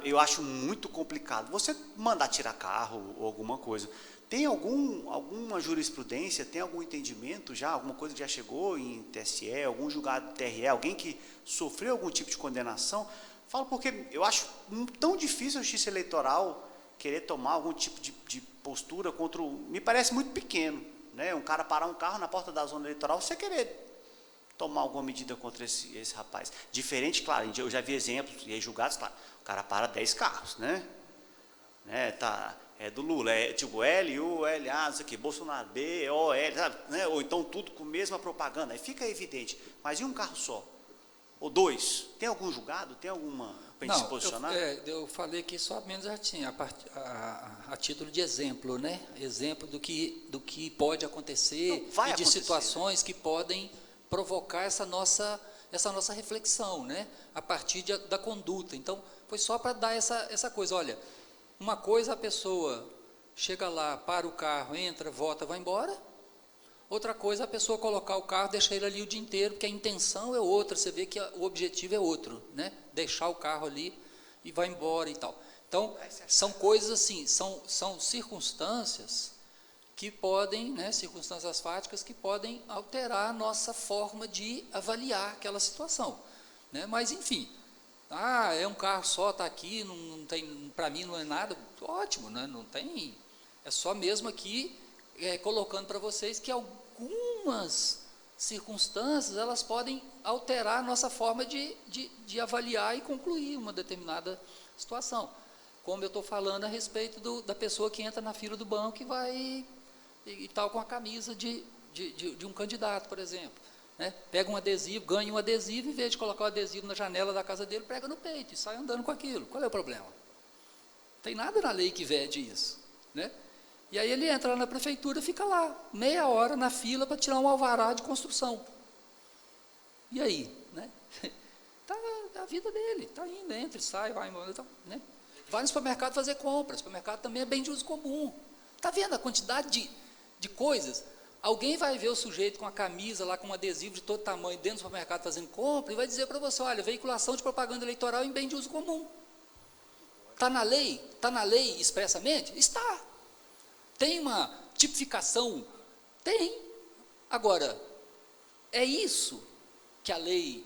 eu acho muito complicado você mandar tirar carro ou alguma coisa. Tem alguma jurisprudência, tem algum entendimento já, alguma coisa que já chegou em TSE, algum julgado de TRE, alguém que sofreu algum tipo de condenação? Falo porque eu acho tão difícil a justiça eleitoral querer tomar algum tipo de postura contra me parece muito pequeno, né? Um cara parar um carro na porta da zona eleitoral, você querer tomar alguma medida contra esse rapaz. Diferente, claro, eu já vi exemplos, e aí julgados, claro, o cara para 10 carros, né? É do Lula, é tipo L, U, L, A, não sei o quê, Bolsonaro, B, O, L, sabe? Né? Ou então tudo com a mesma propaganda, aí fica evidente. Mas e um carro só? Ou 2? Tem algum julgado? Tem alguma para a gente se posicionar? Eu falei que só menos já tinha, a título de exemplo, né? Exemplo do que pode acontecer e de situações que podem provocar essa nossa reflexão, né? A partir da conduta. Então, foi só para dar essa coisa. Olha, uma coisa a pessoa chega lá, para o carro, entra, vota, vai embora. Outra coisa a pessoa colocar o carro, deixar ele ali o dia inteiro, porque a intenção é outra, você vê que o objetivo é outro, né? Deixar o carro ali e vai embora e tal. Então, são coisas assim, são circunstâncias que podem, né, circunstâncias fáticas que podem alterar a nossa forma de avaliar aquela situação, né? Mas, enfim, é um carro só, está aqui, não tem, para mim não é nada, ótimo, né? Não tem, é só mesmo aqui, colocando para vocês que algumas circunstâncias, elas podem alterar a nossa forma de avaliar e concluir uma determinada situação. Como eu estou falando a respeito da pessoa que entra na fila do banco e vai e tal com a camisa de um candidato, por exemplo, né? Pega um adesivo, ganha um adesivo, em vez de colocar o adesivo na janela da casa dele, prega no peito e sai andando com aquilo. Qual é o problema? Não tem nada na lei que vede isso, né? E aí ele entra lá na prefeitura, fica lá, meia hora na fila para tirar um alvará de construção. E aí? Né? Tá a vida dele, está indo, entra e sai, vai, né? Vai no supermercado fazer compras, o supermercado também é bem de uso comum. Está vendo a quantidade de coisas? Alguém vai ver o sujeito com a camisa lá, com um adesivo de todo tamanho, dentro do supermercado fazendo compra, e vai dizer para você, olha, veiculação de propaganda eleitoral em bem de uso comum. Está na lei? Está na lei expressamente? Está. Tem uma tipificação? Tem. Agora, é isso que a lei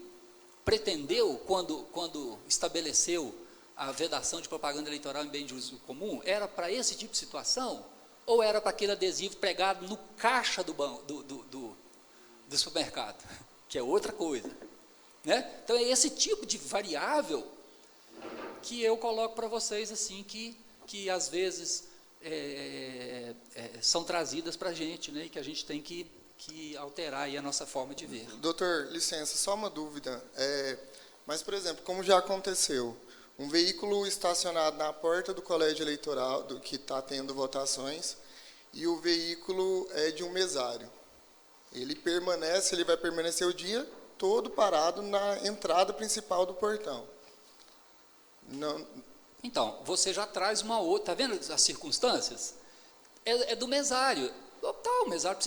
pretendeu quando estabeleceu a vedação de propaganda eleitoral em bem de uso comum? Era para esse tipo de situação? Ou era para aquele adesivo pregado no caixa do supermercado? Que é outra coisa, né? Então, é esse tipo de variável que eu coloco para vocês, assim, que às vezes são trazidas para a gente, né, e que a gente tem que alterar aí a nossa forma de ver. Doutor, licença, só uma dúvida. Mas, por exemplo, como já aconteceu, um veículo estacionado na porta do colégio eleitoral, que está tendo votações, e o veículo é de um mesário. Ele vai permanecer o dia todo parado na entrada principal do portão. Não... Então, você já traz uma outra, está vendo as circunstâncias? É do mesário. O mesário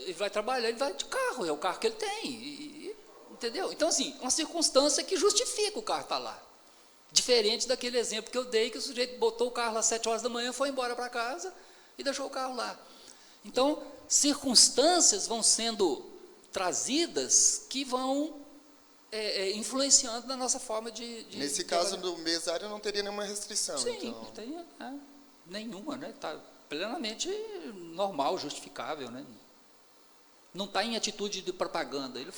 ele vai trabalhar, ele vai de carro, é o carro que ele tem, entendeu? Então, assim, uma circunstância que justifica o carro estar lá. Diferente daquele exemplo que eu dei, que o sujeito botou o carro lá às 7 horas da manhã, foi embora para casa e deixou o carro lá. Então, circunstâncias vão sendo trazidas que vão influenciando na nossa forma de Nesse caso do mesário não teria nenhuma restrição. Sim, então. não tem nenhuma, né? Está plenamente normal, justificável, né? Não está em atitude de propaganda, ele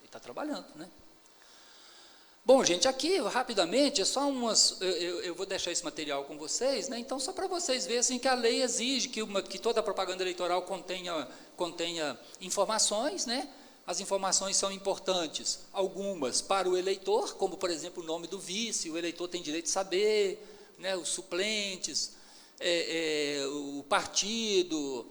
está trabalhando, né? Bom, gente, aqui, rapidamente, é só umas... Eu vou deixar esse material com vocês, né? Então, só para vocês verem assim, que a lei exige que toda a propaganda eleitoral contenha informações, né? As informações são importantes, algumas para o eleitor, como, por exemplo, o nome do vice, o eleitor tem direito de saber, né, os suplentes, o partido,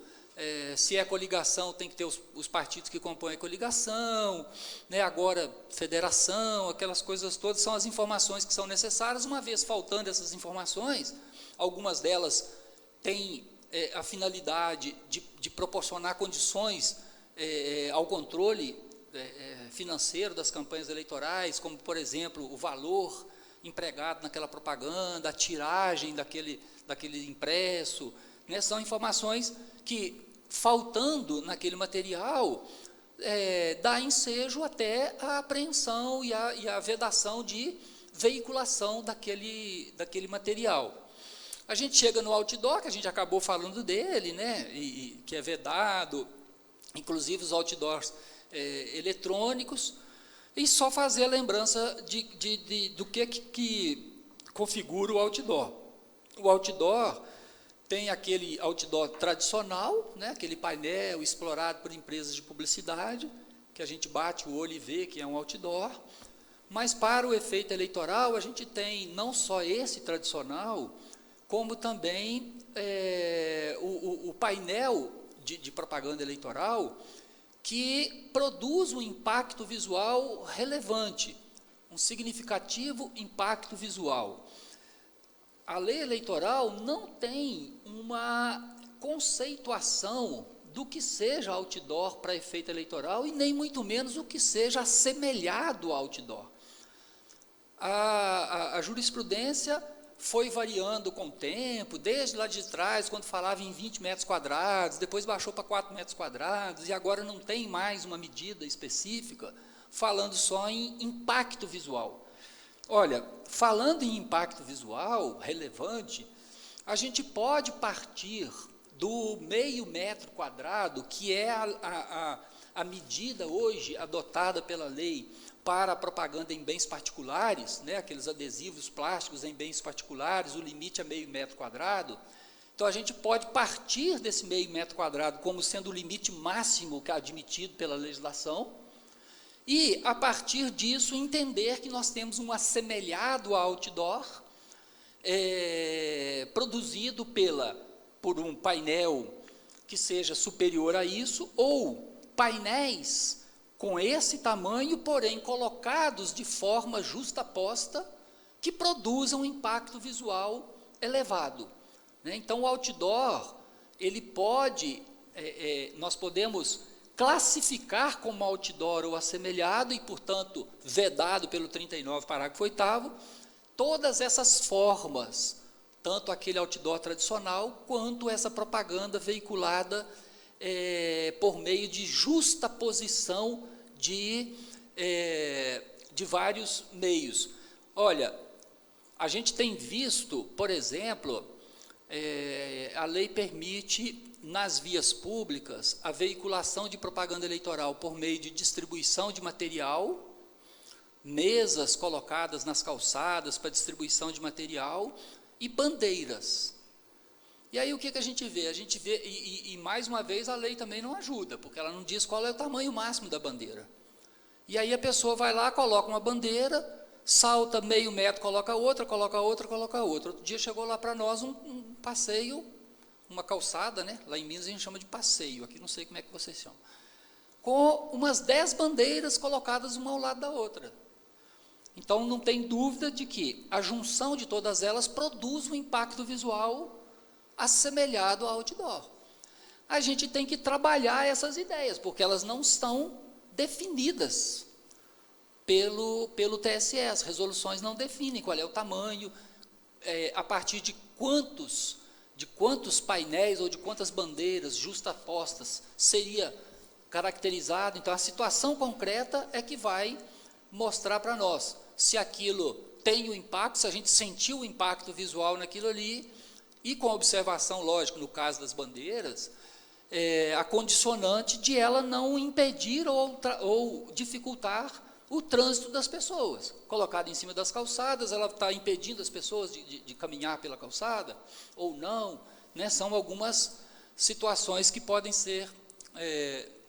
se é coligação, tem que ter os partidos que compõem a coligação, né, agora federação, aquelas coisas todas são as informações que são necessárias. Uma vez faltando essas informações, algumas delas têm a finalidade de proporcionar condições ao controle financeiro das campanhas eleitorais, como, por exemplo, o valor empregado naquela propaganda, a tiragem daquele impresso, né, são informações que, faltando naquele material, dá ensejo até a apreensão e a vedação de veiculação daquele material. A gente chega no outdoor, que a gente acabou falando dele, né, que é vedado, inclusive os outdoors eletrônicos, e só fazer a lembrança do que configura o outdoor. O outdoor tem aquele outdoor tradicional, né, aquele painel explorado por empresas de publicidade, que a gente bate o olho e vê que é um outdoor, mas para o efeito eleitoral a gente tem não só esse tradicional, como também o painel de propaganda eleitoral, que produz um impacto visual relevante, um significativo impacto visual. A lei eleitoral não tem uma conceituação do que seja outdoor para efeito eleitoral e nem muito menos o que seja assemelhado ao outdoor. A jurisprudência foi variando com o tempo, desde lá de trás, quando falava em 20 metros quadrados, depois baixou para 4 metros quadrados, e agora não tem mais uma medida específica, falando só em impacto visual. Olha, falando em impacto visual relevante, a gente pode partir do meio metro quadrado, que é a medida hoje adotada pela lei para a propaganda em bens particulares, né, aqueles adesivos plásticos em bens particulares, o limite é meio metro quadrado. Então, a gente pode partir desse meio metro quadrado como sendo o limite máximo que é admitido pela legislação, e, a partir disso, entender que nós temos um assemelhado outdoor produzido por um painel que seja superior a isso, ou painéis com esse tamanho, porém colocados de forma justaposta, que produzam um impacto visual elevado. Né? Então, o outdoor, ele pode, nós podemos classificar como outdoor ou assemelhado, e, portanto, vedado pelo 39, parágrafo 8º, todas essas formas, tanto aquele outdoor tradicional, quanto essa propaganda veiculada por meio de justaposição de vários meios. Olha, a gente tem visto, por exemplo, a lei permite, nas vias públicas, a veiculação de propaganda eleitoral por meio de distribuição de material, mesas colocadas nas calçadas para distribuição de material e bandeiras. E aí o que a gente vê? A gente vê, e mais uma vez a lei também não ajuda, porque ela não diz qual é o tamanho máximo da bandeira. E aí a pessoa vai lá, coloca uma bandeira, salta meio metro, coloca outra, coloca outra, coloca outra. Outro dia chegou lá para nós um passeio, uma calçada, né? Lá em Minas a gente chama de passeio, aqui não sei como é que vocês chamam, com umas 10 bandeiras colocadas uma ao lado da outra. Então não tem dúvida de que a junção de todas elas produz um impacto visual assemelhado ao outdoor. A gente tem que trabalhar essas ideias, porque elas não estão definidas pelo TSE, as resoluções não definem qual é o tamanho, a partir de quantos painéis ou de quantas bandeiras justapostas seria caracterizado. Então, a situação concreta é que vai mostrar para nós se aquilo tem o impacto, se a gente sentiu o impacto visual naquilo ali, e com a observação, lógico, no caso das bandeiras, a condicionante de ela não impedir ou dificultar o trânsito das pessoas. Colocada em cima das calçadas, ela está impedindo as pessoas de caminhar pela calçada, ou não, né? São algumas situações que podem ser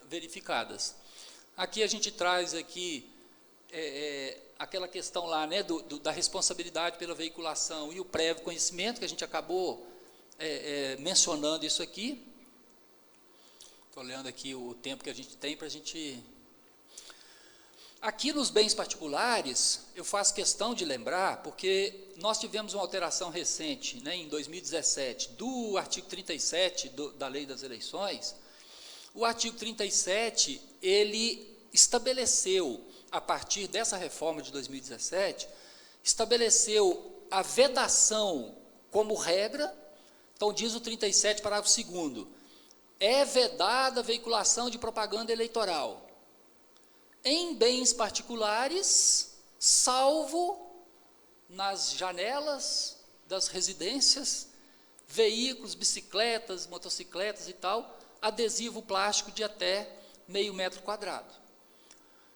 verificadas. Aqui a gente traz aqui aquela questão lá, né, da responsabilidade pela veiculação e o prévio conhecimento, que a gente acabou mencionando isso aqui. Estou olhando aqui o tempo que a gente tem para a gente... Aqui nos bens particulares, eu faço questão de lembrar, porque nós tivemos uma alteração recente, né, em 2017, do artigo 37 da Lei das Eleições. O artigo 37, ele estabeleceu, a partir dessa reforma de 2017, estabeleceu a vedação como regra. Então, diz o 37, parágrafo 2º, é vedada a veiculação de propaganda eleitoral em bens particulares, salvo nas janelas das residências, veículos, bicicletas, motocicletas e tal, adesivo plástico de até meio metro quadrado.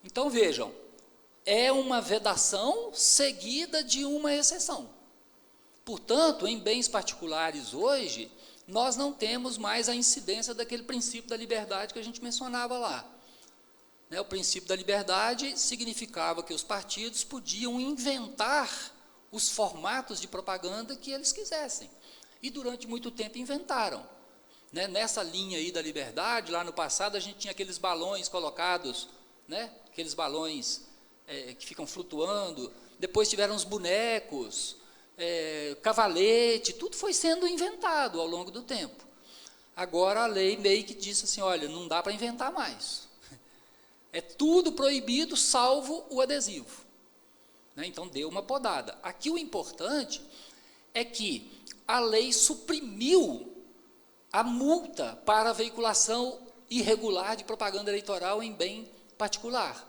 Então, vejam, é uma vedação seguida de uma exceção. Portanto, em bens particulares hoje, nós não temos mais a incidência daquele princípio da liberdade que a gente mencionava lá. O princípio da liberdade significava que os partidos podiam inventar os formatos de propaganda que eles quisessem. E durante muito tempo inventaram. Nessa linha aí da liberdade, lá no passado a gente tinha aqueles balões colocados, aqueles balões que ficam flutuando. Depois tiveram os bonecos, cavalete, tudo foi sendo inventado ao longo do tempo. Agora a lei meio que disse assim, olha, não dá para inventar mais. É tudo proibido, salvo o adesivo. Então, deu uma podada. Aqui o importante é que a lei suprimiu a multa para a veiculação irregular de propaganda eleitoral em bem particular.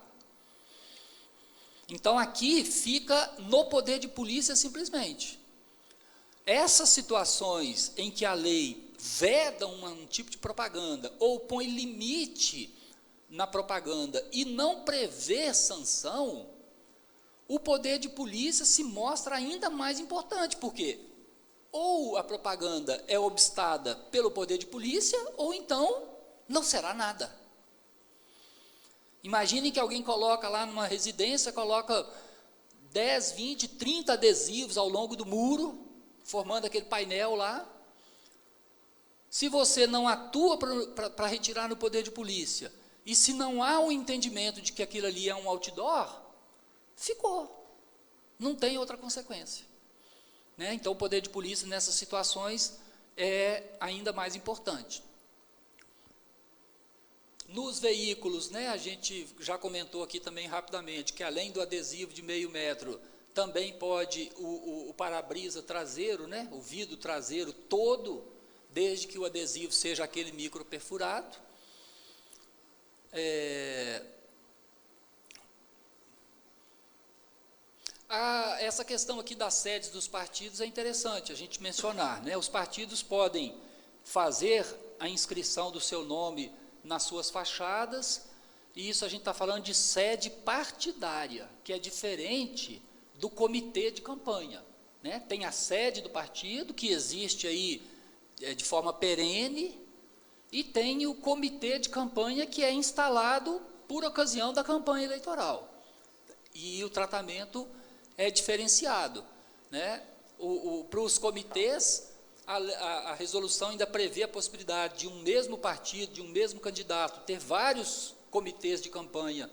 Então, aqui fica no poder de polícia simplesmente. Essas situações em que a lei veda um tipo de propaganda ou põe limite na propaganda e não prevê sanção, o poder de polícia se mostra ainda mais importante, porque ou a propaganda é obstada pelo poder de polícia, ou então não será nada. Imagine que alguém coloca lá numa residência, coloca 10, 20, 30 adesivos ao longo do muro, formando aquele painel lá. Se você não atua para retirar no poder de polícia, e se não há um entendimento de que aquilo ali é um outdoor, ficou. Não tem outra consequência. Então, o poder de polícia nessas situações é ainda mais importante. Nos veículos, a gente já comentou aqui também rapidamente, que além do adesivo de meio metro, também pode o para-brisa traseiro, o vidro traseiro todo, desde que o adesivo seja aquele micro perfurado. Essa questão aqui das sedes dos partidos é interessante a gente mencionar. Os partidos podem fazer a inscrição do seu nome nas suas fachadas, e isso a gente está falando de sede partidária, que é diferente do comitê de campanha. Tem a sede do partido, que existe aí de forma perene, e tem o comitê de campanha, que é instalado por ocasião da campanha eleitoral. E o tratamento é diferenciado. Para os comitês, a resolução ainda prevê a possibilidade de um mesmo partido, de um mesmo candidato, ter vários comitês de campanha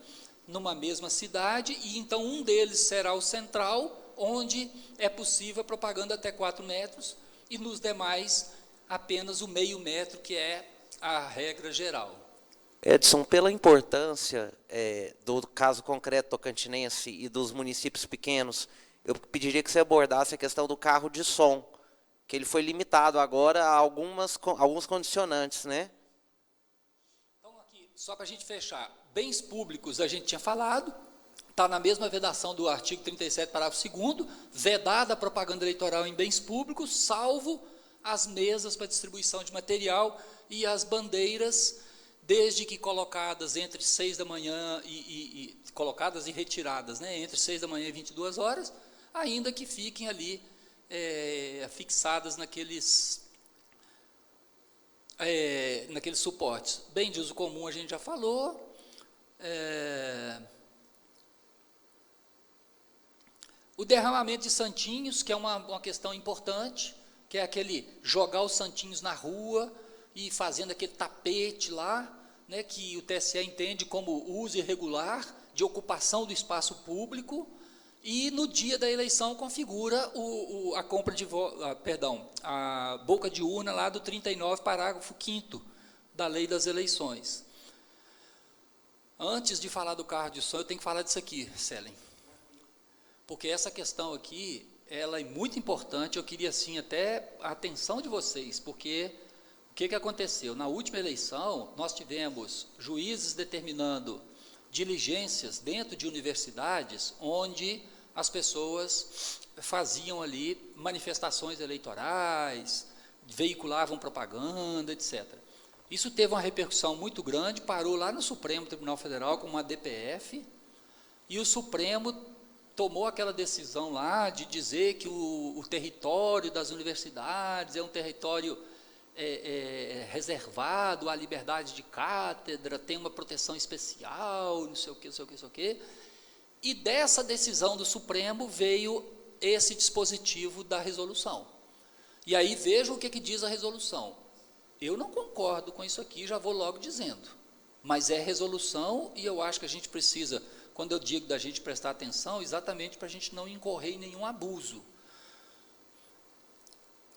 numa mesma cidade, e então um deles será o central, onde é possível a propaganda até 4 metros, e nos demais apenas o meio metro, que é a regra geral. Edson, pela importância do caso concreto tocantinense e dos municípios pequenos, eu pediria que você abordasse a questão do carro de som, que ele foi limitado agora a alguns condicionantes, Então, aqui, só para a gente fechar, bens públicos a gente tinha falado, está na mesma vedação do artigo 37, parágrafo 2º, vedada a propaganda eleitoral em bens públicos, salvo as mesas para distribuição de material e as bandeiras, desde que colocadas entre 6 da manhã colocadas e retiradas, entre 6 da manhã e 22 horas, ainda que fiquem ali fixadas naqueles suportes. Bem de uso comum a gente já falou, O derramamento de santinhos, que é uma questão importante, que é aquele jogar os santinhos na rua e fazendo aquele tapete lá, né, que o TSE entende como uso irregular de ocupação do espaço público, e no dia da eleição configura a compra de a boca de urna lá do 39, parágrafo 5º da Lei das Eleições. Antes de falar do carro de som, eu tenho que falar disso aqui, Selen. Porque essa questão aqui, ela é muito importante, eu queria, assim, até a atenção de vocês, porque o que aconteceu? Na última eleição, nós tivemos juízes determinando diligências dentro de universidades, onde as pessoas faziam ali manifestações eleitorais, veiculavam propaganda, etc. Isso teve uma repercussão muito grande, parou lá no Supremo Tribunal Federal com uma DPF, e o Supremo tomou aquela decisão lá de dizer que o território das universidades é um território reservado à liberdade de cátedra, tem uma proteção especial, não sei o que, não sei o que, não sei o que. E dessa decisão do Supremo veio esse dispositivo da resolução. E aí vejam o que diz a resolução. Eu não concordo com isso aqui, já vou logo dizendo. Mas é resolução e eu acho que a gente precisa, quando eu digo da gente prestar atenção, exatamente para a gente não incorrer em nenhum abuso.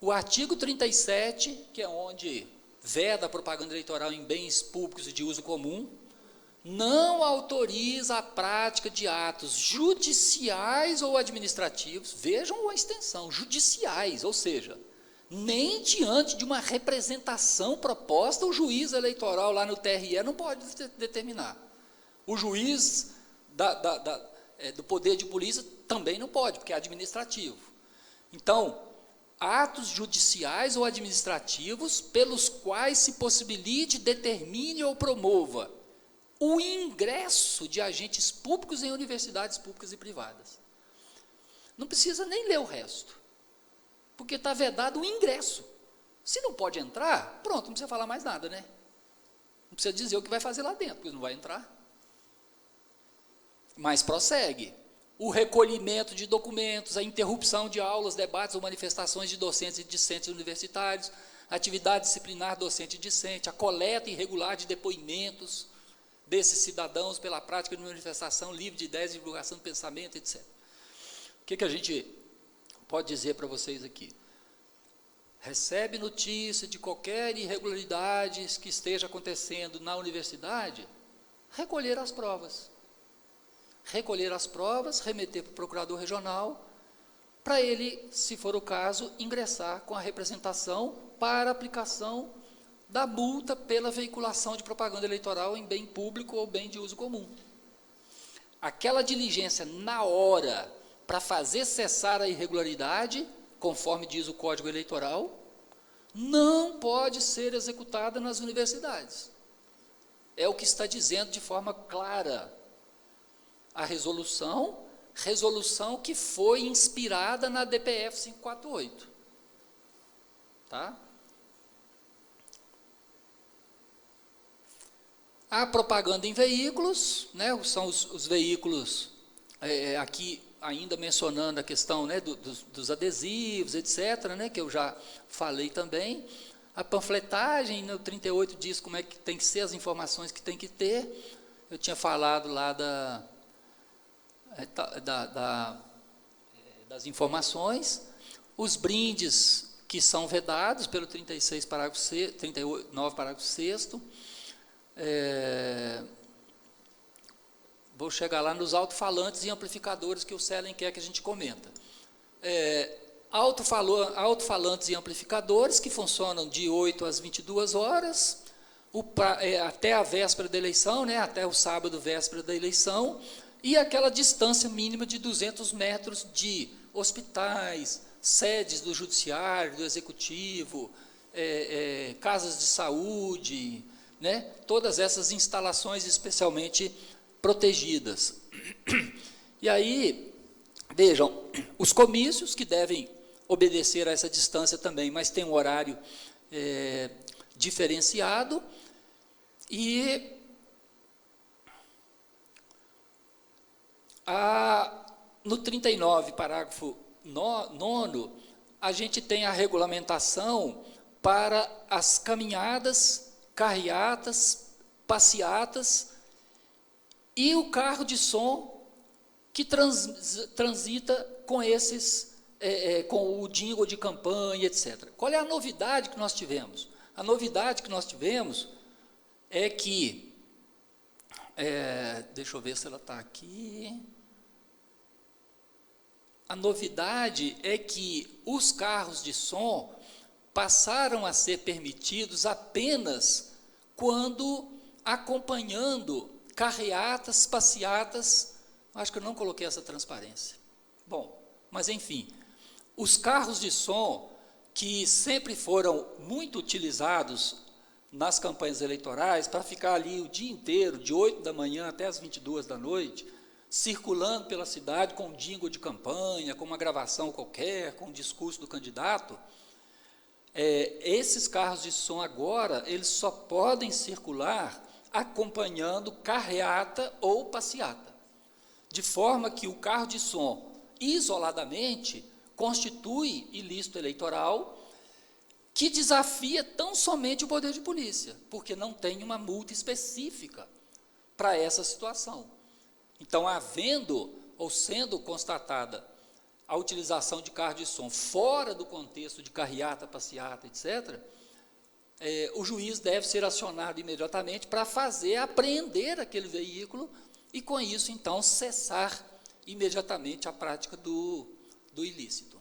O artigo 37, que é onde veda a propaganda eleitoral em bens públicos e de uso comum, não autoriza a prática de atos judiciais ou administrativos, vejam a extensão, judiciais, ou seja, nem diante de uma representação proposta, o juiz eleitoral lá no TRE não pode determinar. O juiz do poder de polícia também não pode, porque é administrativo. Então, atos judiciais ou administrativos pelos quais se possibilite, determine ou promova o ingresso de agentes públicos em universidades públicas e privadas. Não precisa nem ler o resto, porque está vedado o ingresso. Se não pode entrar, pronto, não precisa falar mais nada, né? Não precisa dizer o que vai fazer lá dentro, porque não vai entrar. Mas prossegue. O recolhimento de documentos, a interrupção de aulas, debates ou manifestações de docentes e discentes universitários, atividade disciplinar docente e discente, a coleta irregular de depoimentos desses cidadãos pela prática de manifestação livre de ideias, divulgação de pensamento, etc. O que a gente pode dizer para vocês aqui? Recebe notícia de qualquer irregularidade que esteja acontecendo na universidade, recolher as provas. Recolher as provas, remeter para o procurador regional, para ele, se for o caso, ingressar com a representação para aplicação da multa pela veiculação de propaganda eleitoral em bem público ou bem de uso comum. Aquela diligência na hora para fazer cessar a irregularidade, conforme diz o Código Eleitoral, não pode ser executada nas universidades. É o que está dizendo de forma clara a resolução que foi inspirada na DPF 548. Tá? A propaganda em veículos, né, são os veículos, aqui ainda mencionando a questão, né, dos adesivos, etc., né, que eu já falei também. A panfletagem, no 38 diz como é que tem que ser, as informações que tem que ter. Eu tinha falado lá das informações. Os brindes que são vedados pelo 36, parágrafo 6, 39, parágrafo 6º. Vou chegar lá nos alto-falantes e amplificadores que o Selen quer que a gente comenta. Alto-falantes e amplificadores que funcionam de 8 às 22 horas, até a véspera da eleição, né, até o sábado véspera da eleição, e aquela distância mínima de 200 metros de hospitais, sedes do judiciário, do executivo, casas de saúde, né, todas essas instalações especialmente protegidas. E aí, vejam, os comícios que devem obedecer a essa distância também, mas tem um horário diferenciado, e no 39, parágrafo 9º, a gente tem a regulamentação para as caminhadas, carreatas, passeatas e o carro de som que transita com esses, com o jingle de campanha, etc. Qual é a novidade que nós tivemos? A novidade que nós tivemos é que, deixa eu ver se ela está aqui. A novidade é que os carros de som passaram a ser permitidos apenas quando acompanhando carreatas, passeatas. Acho que eu não coloquei essa transparência. Bom, mas enfim, os carros de som que sempre foram muito utilizados nas campanhas eleitorais para ficar ali o dia inteiro, de 8 da manhã até as 22 da noite, circulando pela cidade com um jingle de campanha, com uma gravação qualquer, com um discurso do candidato, esses carros de som agora, eles só podem circular acompanhando carreata ou passeata, de forma que o carro de som, isoladamente, constitui ilícito eleitoral que desafia tão somente o poder de polícia, porque não tem uma multa específica para essa situação. Então, havendo ou sendo constatada a utilização de carro de som fora do contexto de carreata, passeata, etc., o juiz deve ser acionado imediatamente para apreender aquele veículo e, com isso, então, cessar imediatamente a prática do ilícito.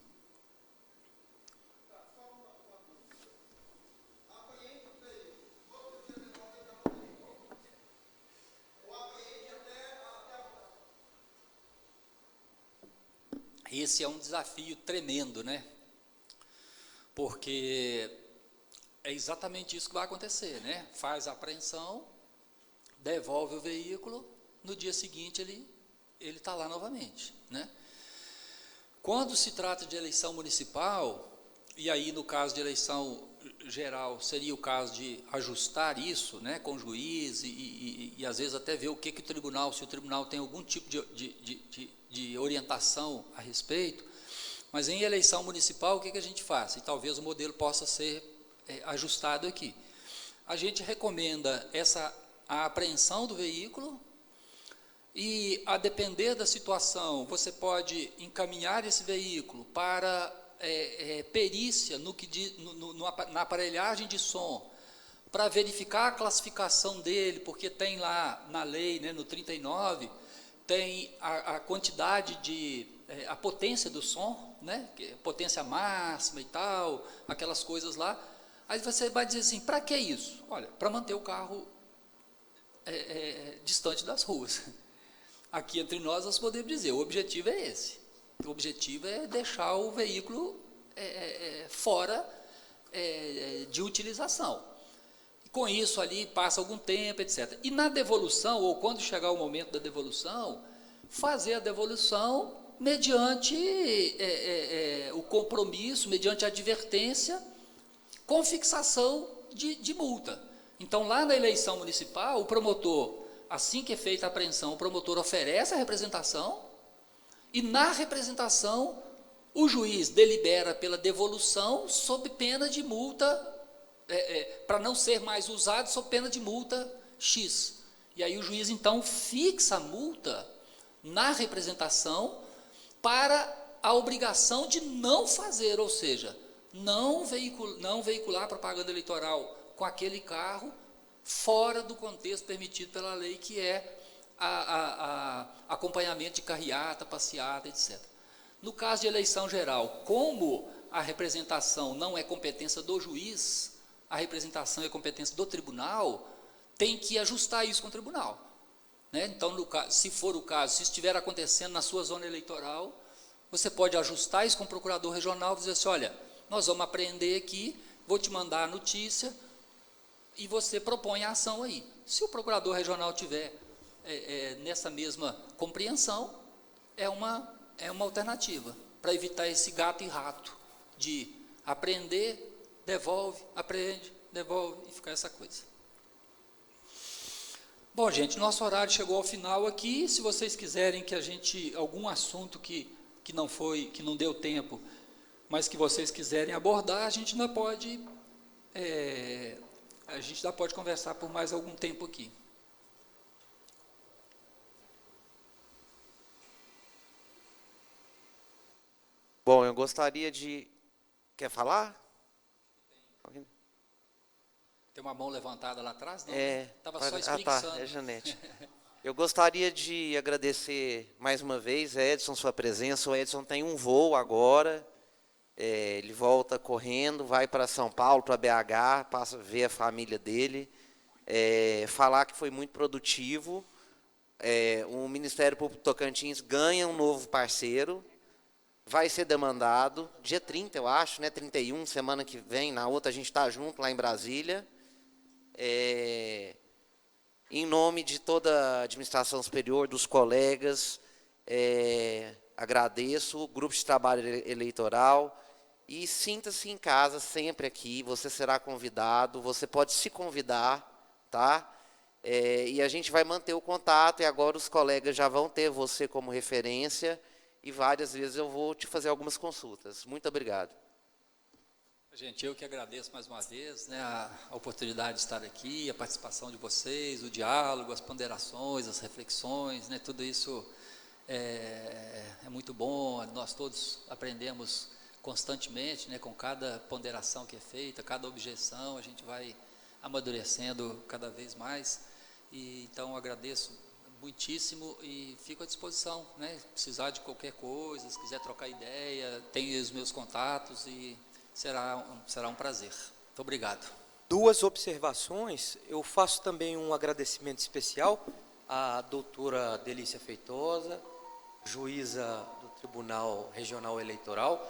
Esse é um desafio tremendo, né? Porque é exatamente isso que vai acontecer, né? Faz a apreensão, devolve o veículo, no dia seguinte ele está lá novamente, né? Quando se trata de eleição municipal, e aí no caso de eleição geral, seria o caso de ajustar isso, né, com o juiz e às vezes até ver o que o tribunal, se o tribunal tem algum tipo de orientação a respeito, mas em eleição municipal o que a gente faz? E talvez o modelo possa ser ajustado aqui. A gente recomenda a apreensão do veículo e, a depender da situação, você pode encaminhar esse veículo para perícia na aparelhagem de som, para verificar a classificação dele, porque tem lá na lei, né, no 39, tem a quantidade a potência do som, né, potência máxima e tal, aquelas coisas lá. Aí você vai dizer assim, para que isso? Olha, para manter o carro distante das ruas. Aqui entre nós podemos dizer, o objetivo é esse. O objetivo é deixar o veículo fora de utilização. E com isso ali passa algum tempo, etc. E na devolução, ou quando chegar o momento da devolução, fazer a devolução mediante o compromisso, mediante a advertência, com fixação de multa. Então, lá na eleição municipal, o promotor, assim que é feita a apreensão, o promotor oferece a representação e, na representação, o juiz delibera pela devolução sob pena de multa, para não ser mais usado, sob pena de multa X. E aí o juiz, então, fixa a multa na representação para a obrigação de não fazer, ou seja, não veicular propaganda eleitoral com aquele carro fora do contexto permitido pela lei, que é acompanhamento de carreata, passeata, etc. No caso de eleição geral, como a representação não é competência do juiz, a representação é competência do tribunal, tem que ajustar isso com o tribunal, né? Então, se for o caso, se estiver acontecendo na sua zona eleitoral, você pode ajustar isso com o procurador regional e dizer assim, olha, nós vamos apreender aqui, vou te mandar a notícia e você propõe a ação aí. Se o procurador regional tiver nessa mesma compreensão, é uma alternativa para evitar esse gato e rato de apreender, devolve, apreende, devolve e ficar essa coisa. Bom, gente, nosso horário chegou ao final aqui. Se vocês quiserem que a gente, algum assunto que não deu tempo, mas que vocês quiserem abordar, a gente ainda pode conversar por mais algum tempo aqui. Bom, eu gostaria de... Quer falar? Tem uma mão levantada lá atrás? Não, estava só Ah, espreguiçando. tá, é Janete. Eu gostaria de agradecer mais uma vez, Edson, sua presença. O Edson tem um voo agora, ele volta correndo, vai para São Paulo, para BH, passa a ver a família dele. Falar que foi muito produtivo. O Ministério Público Tocantins ganha um novo parceiro, vai ser demandado, dia 30, eu acho, né, 31, semana que vem, na outra a gente está junto lá em Brasília. Em nome de toda a administração superior, dos colegas, agradeço o grupo de trabalho eleitoral e sinta-se em casa sempre aqui, você será convidado, você pode se convidar, tá? E a gente vai manter o contato e agora os colegas já vão ter você como referência e várias vezes eu vou te fazer algumas consultas. Muito obrigado. Gente, eu que agradeço mais uma vez, né, a oportunidade de estar aqui, a participação de vocês, o diálogo, as ponderações, as reflexões, né, tudo isso é muito bom, nós todos aprendemos constantemente, né, com cada ponderação que é feita, cada objeção, a gente vai amadurecendo cada vez mais, e então agradeço muitíssimo e fico à disposição, né, se precisar de qualquer coisa, se quiser trocar ideia, tem os meus contatos e será um prazer. Muito obrigado. Duas observações. Eu faço também um agradecimento especial à doutora Delícia Feitosa, juíza do Tribunal Regional Eleitoral.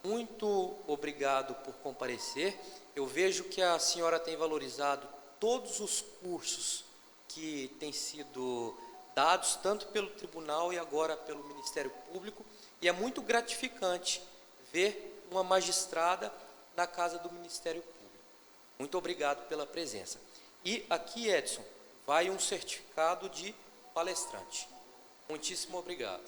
Muito obrigado por comparecer. Eu vejo que a senhora tem valorizado todos os cursos que têm sido dados, tanto pelo Tribunal e agora pelo Ministério Público, e é muito gratificante ver uma magistrada na casa do Ministério Público. Muito obrigado pela presença. E aqui, Edson, vai um certificado de palestrante. Muitíssimo obrigado.